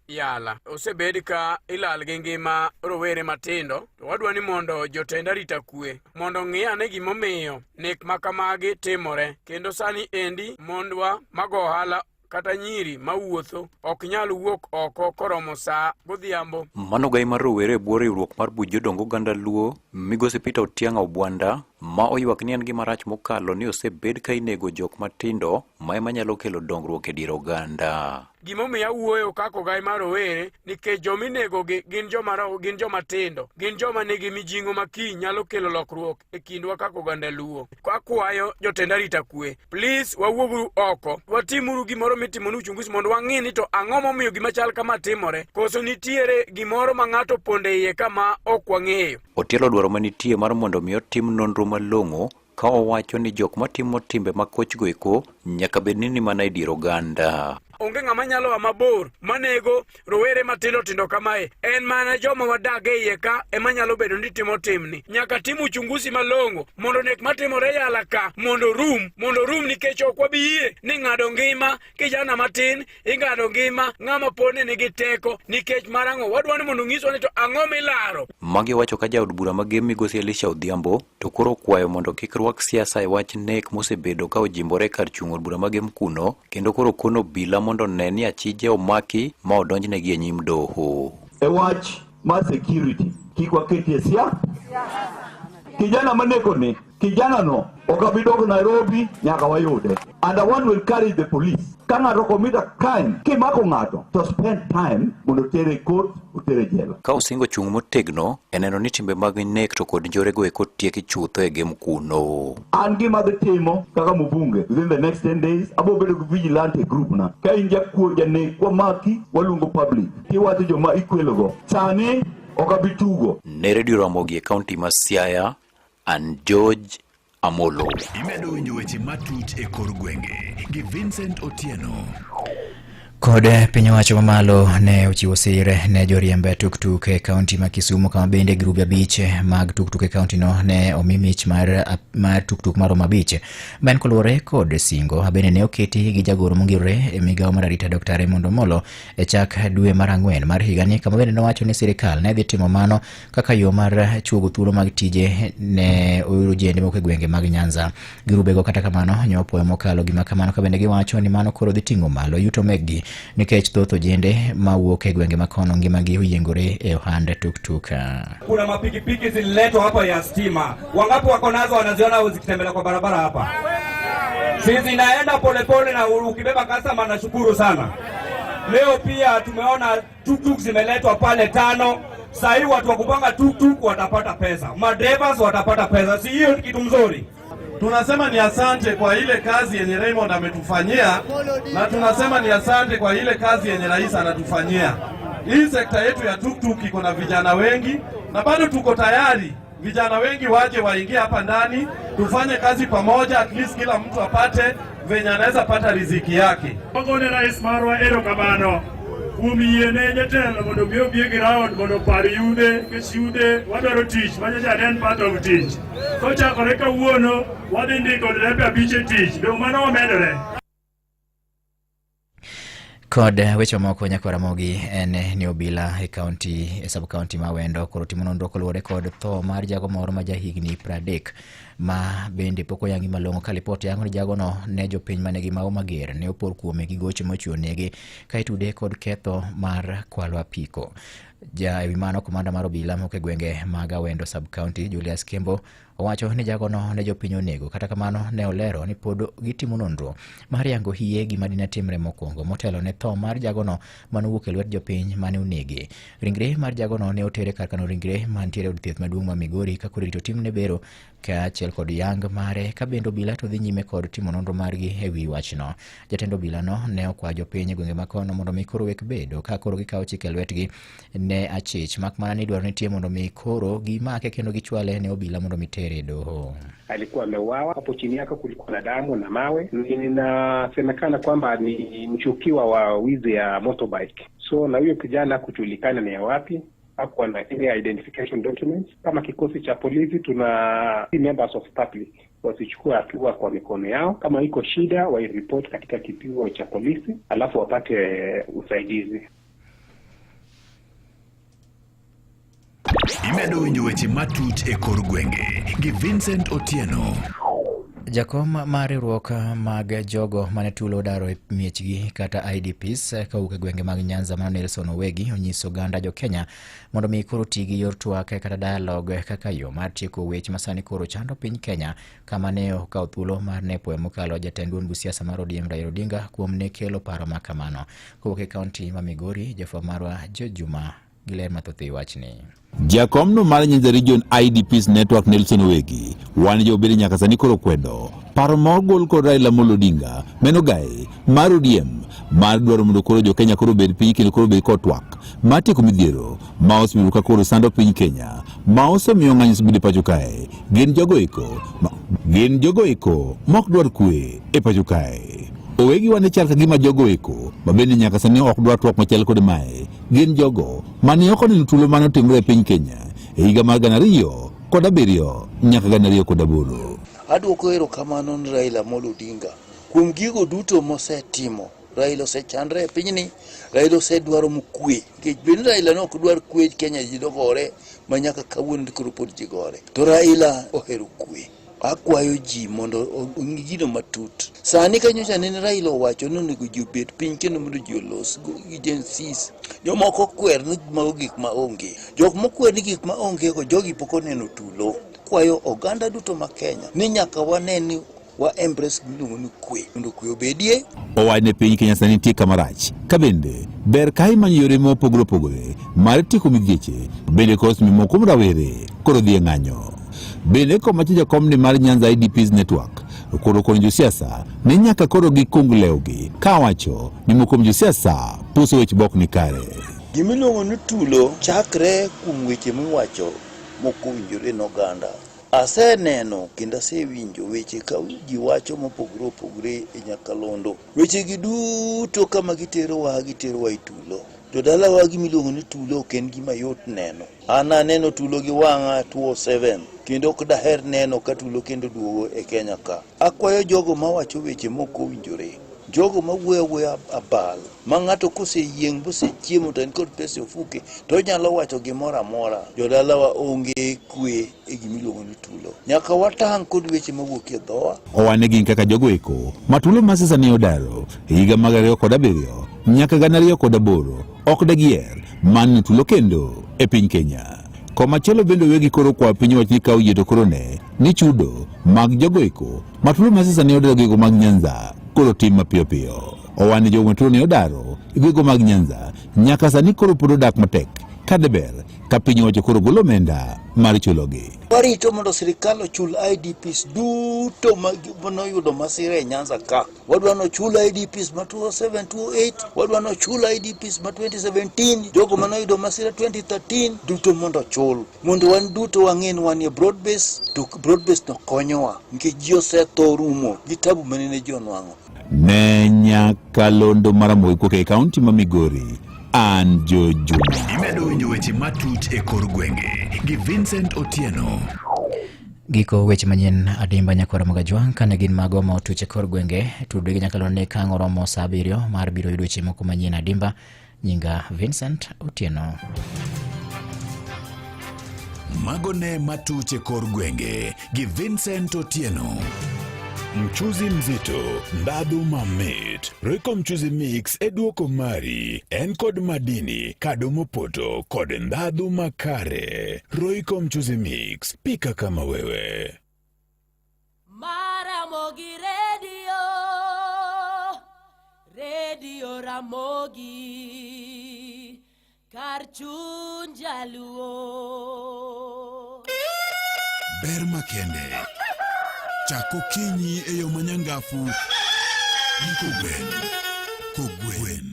Yala osebed ka ilal gi ngima rowere matindo. To wadwa ni mondo jotend arita kwe mondo ng'i ane gimomiyo nek makamagi timore, kendo sani endi mondwa mago ohala kata nyiri mawuotho ok nyal wuok oko koromo saa godhiambo. Mano gai mar rowere bwo riwruok mar buch jodongo oganda Luo Migosi Peter Otianga Obwanda ma oywak ni en gima rach mokalo ni osebed ka inego jok matindo ma ema nyalo kelo dongruok e dier oganda. Gimomiyo awuoyo kako gai mar rowere nikech jominego gin joma tindo, gin joma nigi mijing'o makiny nyalo kelo lokruok e kindwa kako oganda Luo. Akwayo jotend arita kwe, please wawuogru oko, watimuru gimoro mitimo uchunguzi mondo wang'i ni to ang'o momiyo gima chal kama timore, koso nitiere gimoro ma ng'ato ponde iye kama ok wang'eyo. Otielo dwaro manitie mar mondo mi otim nonro malong'o ka owacho ni jok matimo timbe makochgo eko nyaka bed ni mana e dier oganda. Onge ng'ama nyalo wa mabor manego rowere matindo tindo kamae, en mana joma wadak e iye ka ema nyalo bedo ni timo timni. Nyaka tim uchunguzi malong'o mondo nek matimore Yala ka mondo rum nikech ok wabiyie ni ng'ado ngima kijana matin, ing'ado ngima ng'ama pone nigi teko nikech marang'o. Wadwa ni mondo ng'iswa ni to ang'o milaro. Magi wacho ka jaod bura magem Migosi Elisha Odhiambo to koro kwayo mondo kik rwak siasa e wach nek mosebedo ka ojimbore kar chung od bura magem kuno, kendo koro kono bila mondo neni achije omaki ma odonjnegi e nyim doho. E wach mar security kik waketie siasa. Kijana maneko ni kijana no okabidog Nairobi nyaka wayude, and one will carry the police. Ka ng'ato commit a crime kimako ng'ato to spend time mondo tere court utere jela. Ka osingo chung motegno eneno ni timbe mag nek to kod njorego eko tieki chutho e gem kuno. An gima dhi timo kaka mbunge within the next 10 days abo bedo gi vigilante group na ka inja kuo janek kwa maki walungo public tiwacho joma ikwelogo sani okabitugo. Ne Radio Ramogi e kaunti ma Siaya, and George Amolo. Imedo winjo weche matut e kor gwenge gi Vincent Otieno. Kod piny owacho mamalo ne ochiwo sir ne joriembe tuk-tuk e kaunti ma Kisumu, kama bende grube 5 mag tuk-tuk e kaunti no ne omi mich mar tuk-tuk mar abich. Ben koluwore kod singo bende ne oketi gi jagoro mongirore e migawo mar arita Dr. Raymond Omolo e chak dwe mar 4 mar higani, kama bende nowacho ni sirikal ne dhi timo mano kaka yo mar chuogo thuolo mag tije ne ojende moko e gwenge mag Nyanza. Grubego kata kamano nyopo mokalo gima kamano, ka bende giwacho ni mano koro dhi ting'o malo yuto meggi nikech thoth ojende mawuok e gwenge makono ngimagi oyiengore e ohand tuk-tuk. Kuna mapikipiki zililetwa hapa ya stima, wangapi wako nazo wanaziona zikitembea kwa barabara hapa? Sisi inaenda polepole na ukibeba customer na shukuru sana. Leo pia tumeona tuk-tuk zimeletwa pale 5. Sasa hivi watu wa kupanga tuk-tuk watapata pesa, madrivers watapata pesa. Si hiyo kitu mzuri? Tunasema ni asante kwa ile kazi yenye Raymond ametufanyia, na tunasema ni asante kwa ile kazi yenye rais anatufanyia. Hii sekta yetu ya tuk-tuk iko na vijana wengi, na bado tuko tayari vijana wengi waje waingie hapa ndani, tufanye kazi pamoja, at least kila mtu apate venye anaweza pata riziki yake. Ngone rais marwa erokamano umiene jatelo mondo biye ground mondo par yude kesude wadaro tich manyaden part of tich kochakore kawuono wadhi ndiko drepe 5 tich do mano omedore. Kod weche moko nyaka Ramogi en ni obila e sub county ma Wendo koro timo nonro koluwore kod tho mar jago moro ma jahigni 30 ma bende poko yangi malong'o. Ka lipot yango ni jago no ne jopiny manegi mago mager ne opor kuome gi goche mochuo negi ka itude kod ketho mar kwalo apiko. Ewi mano komanda mar obila moko e gwenge mag Wendo sub county Julius Kembo owacho ni jago no ne jopiny onego, kata kamano ne olero ni pod gitimo nonro mar yango hie gima dine timre mokwongo motelo ne tho mar jago no manowuok e lwet jopiny mane onege. Ringre mar jago no ne otere kar kano ringre mantiere od thieth maduong' ma Migori ka koro rito timne bero kaachiel kod yang mare ka bende obila to dhi nyime kod timo nonro margi e wi wachno. Jatend obilano ne okwayo jopiny gwenge makono mondo mi koro wek bedo ka koro gikawo chike lwetgi ne achich, mak mana ni dwaro nitie mondo mi koro gimake kendo gichwale ne obila mondo mi tere doho. Alikuwa ameuawa, hapo chini yake kulikuwa na damu na mawe. Inasemekana kwamba ni mshukiwa wa wizi ya motorbike. So na huyo kijana kujulikana ni wapi, hakuwa na any identification documents. Kama kikosi cha polisi tuna members of public wasichukua hatua kwa mikono yao. Kama iko shida wairipoti katika kituo cha polisi alafu wapate usaidizi. Imedo winjo weche matut e kor gwenge gi Vincent Otieno. Jakom mar riwruok mag jogo mane tulo daro e miechgi kata IDPs kawuok e gwenge mag Nyanza ma Nelson Owegi onyiso oganda jo Kenya mondo mi koro ti gi yor twak kata dialogue kaka yo mar tieko weche masani koro chando piny Kenya, kama ne okawo thuolo mar nepo mokalo jatend duond siasa mar ODM Raila Odinga kuom ne kelo paro ma kamano. Kowuok e kaunti ma Migori, jafwambo marwa Jojuma giler mathoth e wachni. Jakomno mar Nyanza Region IDPs Network Nelson Owegi wan jobedo nyaka sani koro kwedo paro mogol kod Raila Amolo Odinga menogae mar ODM mar dwaro mondo koro jo Kenya koro bed piny kendo koro bed kotwak matieko midhiero ma osebedo ka koro sando piny Kenya ma osemiyo ng'anyo osebedo pacho kae. Gin jogo eko mok dwar kwe e pacho kae. Owegi wane chal kagima jogo eko ma bende nyaka sani ok dwar twak machal kod mae. Gin jogo mane ok oneno tulo mane otimore e piny Kenya e higa mar 2007 nyaka 2008. Adwoko erokamano ni Raila Amolo Odinga kuom gigo duto mosetimo. Raila osechandre e pinyni, Raila osedwaro kwe. Nikech bende Raila ne ok dwar kwe Kenya ji dogore ma nyaka kawuono ndikoro pod ji gore. To Raila ohero kwe. Akwayo ji mondo ong'i gino matut. Sani kanyocha ne Raila owacho ni onego ji obed piny kendo mondo ji olos agencies. Jomoko kwer ni gik ma onge. Jok mokwer ni gik ma onge go jogi pok oneno tulo. Kwayo oganda duto ma Kenya ni nyaka waneni wa embrace miluongo ni kwe mondo kwe obedie. Owane piny Kenya sani nitie kamarach. Ka bende ber ka imanyo yore mopogore opogore mar tieko midhieche bende kos mimoko mrawere koro dhi e ng'anyo. Bende komacho jakomni mar Nyanza IDPs Network koro konyo josiasa ne nyaka koro gikung lewgi ka wacho ni moko josiasa puso weche bok ni kare. Gimiluongo ni tulo chakre kuom weche miwacho moko winjore n'oganda. Aseneno kendo asewinjo weche ka ji wacho mopogore opogore e Nyakalondo. Weche gi duto kama giterowa e tulo. Jodala wa gimiluongo ni tulo ok en gima yot neno. An aneno tulo gi wang'a 207 kendo ok daher neno ka tulo kendo duogo e Kenya ka. Akwayo jogo mawacho weche moko winjore, jogo mawuoyo abal ma ng'ato koseyieng' bosechiemo to en kod pesa ofuke to nyalo wacho gimoro amora. Jodalawa onge kwe e gimiluongo ni tulo. Nyaka watang' kod weche mawuok e dhowa. Owane gin kaka jogo eko matulo masisa ne odaro e higa mag 2007 nyaka 2008 ok dagier man tulo kendo e piny Kenya. Komachielo bende wegi koro kwa piny wachni kawo yie to koro ne ni chudo mag jogo eko matulo masisa ne odaro gigo mag Nyanza koro tim mapiyo piyo. Owane jogo matulo ne odaro gigo mag Nyanza nyaka sani koro pod odak matek ka deber ka piny wacho koro golo omenda mar chulogi. Warito mondo sirikal ochul IDPs duto manoyudo masira e Nyanza ka. Wadwano chul IDPs ma 2007, 2008, wadwano chul IDPs ma 2017, jogo manoyudo masira 2013 duto mondo chul. Mondo wan duto wang'en wanie broad base, to broad base no konyowa nikech ji osetho rumo gi tabu manene ji onwang'o. Ne Nyakalondo Maramogi kuoka e kaunti ma Migori. An Jojuma. Imedo winjo weche matut e kor gwenge gi Vincent Otieno. Giko weche manyien adimba nyakwara magajwang' kane gin mago ma otuch e kor gwenge. Tudre gi Nyakalondo ne kang' oromo sa 7 mar biro yudo weche moko manyien adimba. Nyinga Vincent Otieno. Mago ne matut e kor gwenge gi Vincent Otieno. Mchuzi mzito, ndadhu mamit. Royco mchuzi mix eduoko mari. En kod madini, kado mopoto, kod ndadhu makare. Royco mchuzi mix, pika kama wewe. Maramogi Radio Ramogi, Karchun Jaluo. ber makende. Chako kinyi e yo manyangafu ni Kogwen.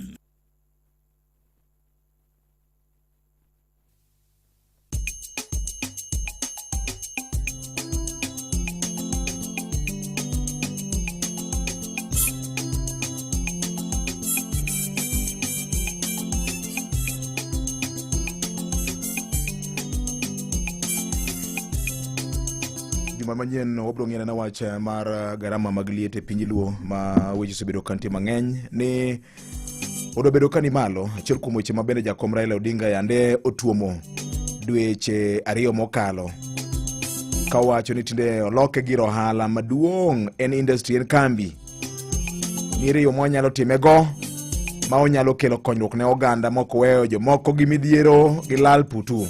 Juma manyien wabro ng'ene na wach mar garama mag liet e piny luo ma weche osebedo kantie mang'eny ni odobedo kani malo. Achiel kuom weche mabende jakom Raila Odinga yande otuomo dweche 2 mokalo ka wacho ni tinde oloke gir ohala maduong' en industry, en kambi ni riyo mwanyalo timego ma onyalo kelo konyruok ne oganda moko weyo jomoko gi midhiero gi lal putu.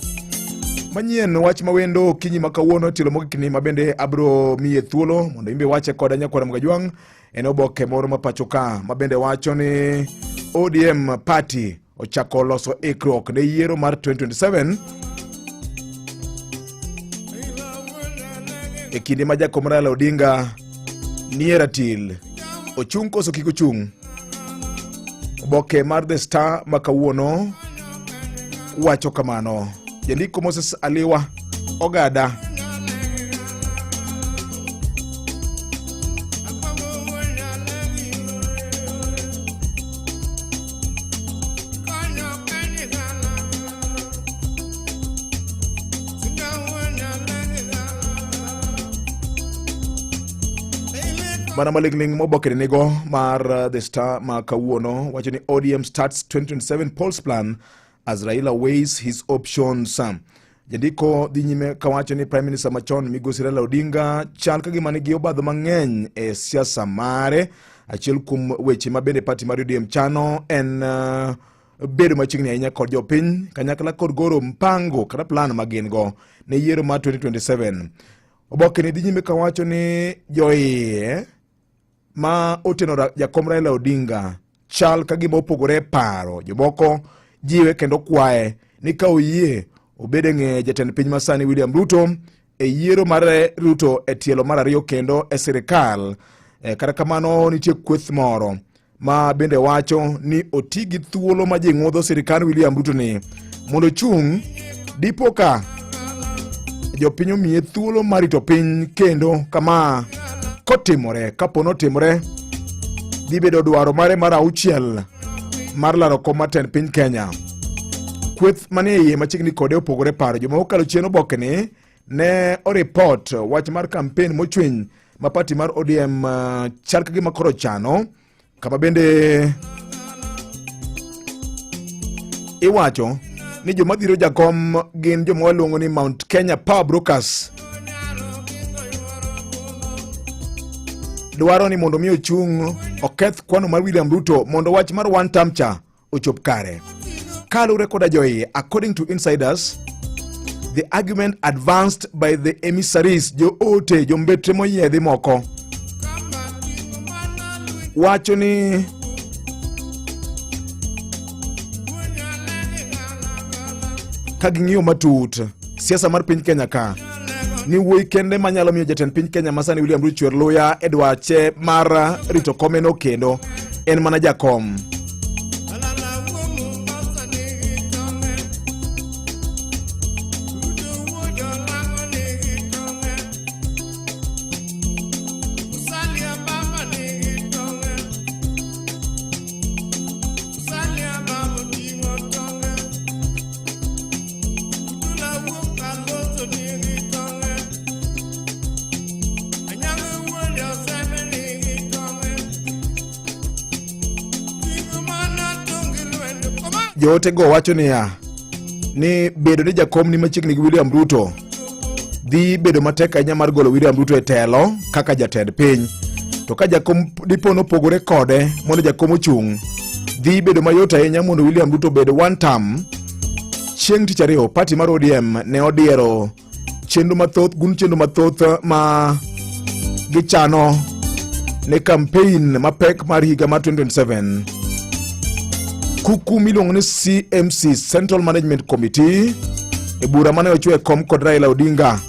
Manyien wach mawendo kinyi makawuono tilo mogikni mabende abro miye thuolo mondo imbe wache koda nyakwara Mgajwang' en oboke moro mapacho ka mabende wacho ni ODM party ochako loso ikruok ne yiero mar 2027 e kinde ma jakom Raila Odinga nie ratil ochung' koso kik ochung'. Oboke mar The Star makawuono wacho kamano. Jandiko Moses Aliwa Ogada Mana maligling mobokere nigo mar The Star makawuono wacho ni ODM starts 2027 polls plan as Raila weighs his options. Jandiko dhi nyime kawacho ni Prime Minister machon Migosi Raila Odinga chal ka gima nigi obadho mang'eny e siasa mare. Achiel kuom weche mabende party mar ODM chano en bedo machiegni ahinya kod jopiny kanyakla kod goro mpango kata plan magin go ne yiero mar 2027. Oboke ni dhi nyime kawacho ni joiye ma oteno jakom Raila Odinga chal ka gima opogore paro. Jomoko jiwe kendo kwae ni ka oyie obede ng'e jatend piny masani William Ruto e yiero mar Ruto e tielo mar 2 kendo e sirikal. Kata kamano nitie kweth moro ma bende wacho ni otigi thuolo ma jing'udho sirikal William Ruto ni mondo chung dipo ka jopiny omiye thuolo mar rito piny kendo kama kotimore kapono timore dhi bedo dwaro mare mar 6 mar laro kom maten piny Kenya. Kweth manie iye machiegni kode opogore paro. Joma okalo chien oboke ni ne oripot wach mar kampen mochwiny ma party mar ODM chal ka gima koro chano, kama bende iwacho ni joma dhiro jakom gin joma waluongo ni Mount Kenya Power Brokers. Dwaro ni mondo mi ochung' oketh kwano mar William Ruto mondo wach mar one term cha ochop kare. Kalure koda joy, according to insiders, the argument advanced by the emissaries jo ote jombetre moyiedhi moko wacho ni kaging'iyo matut siasa mar piny Kenya ka ni wuoyi kende manyalo miyo jatend piny Kenya masani William Ruto chwer luya e dwache mar rito komeno kendo en mana jakom. Jote go wacho ni bedo ni jakom ni machiegni gi William Ruto dhi bedo matek ahinya mar golo William Ruto e telo kaka jatend piny. To ka jakom dipo no pogore kode mondo jakom ochung' dhi bedo mayot ahinya mondo William Ruto bed one term. Chieng' tich ariyo party mar ODM ne odiero chenro mathoth ma gichano ne campaign mapek mar higa mar 2027. Kuku miluongo ni CMC, Central Management Committee, e bura mane ochwe kom kod Raila Odinga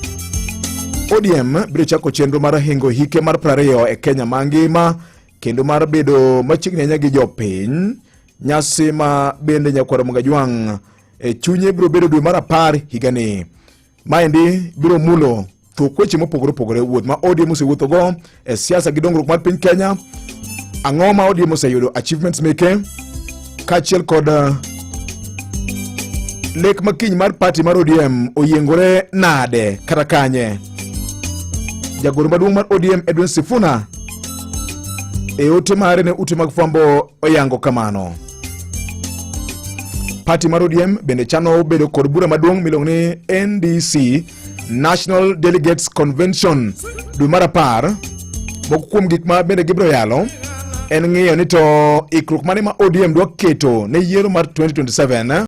ODM biro chako chenro mar hingo hike mar 20 e Kenya mangima kendo mar bedo machiegni ahinya gi jopiny. Nyasi ma bende Nyakwaro Mugajwang' e chunye biro bedo dwe mar 10 higani. Maendi biro mulo thuokweche mopogore opogore, wuoth ma ODM osewuothogo e siasa gi dongruok mar piny Kenya, ang'o ma ODM oseyudo achievements meke, kaachiel kod lek makiny mar party mar ODM oyiengore nade kata kanye. Jagoro maduong' mar ODM Edwin Sifuna e ote mare ne ute mag fwambo oyango kamano. Party mar ODM bende chano bedo kod bura maduong' miluongo ni NDC, National Delegates Convention, dwe mar 10. Moko kuom gik ma bende gibiro yalo en ng'iyo ni to ikruok mane ma ODM dwa keto ne yiero mar 2027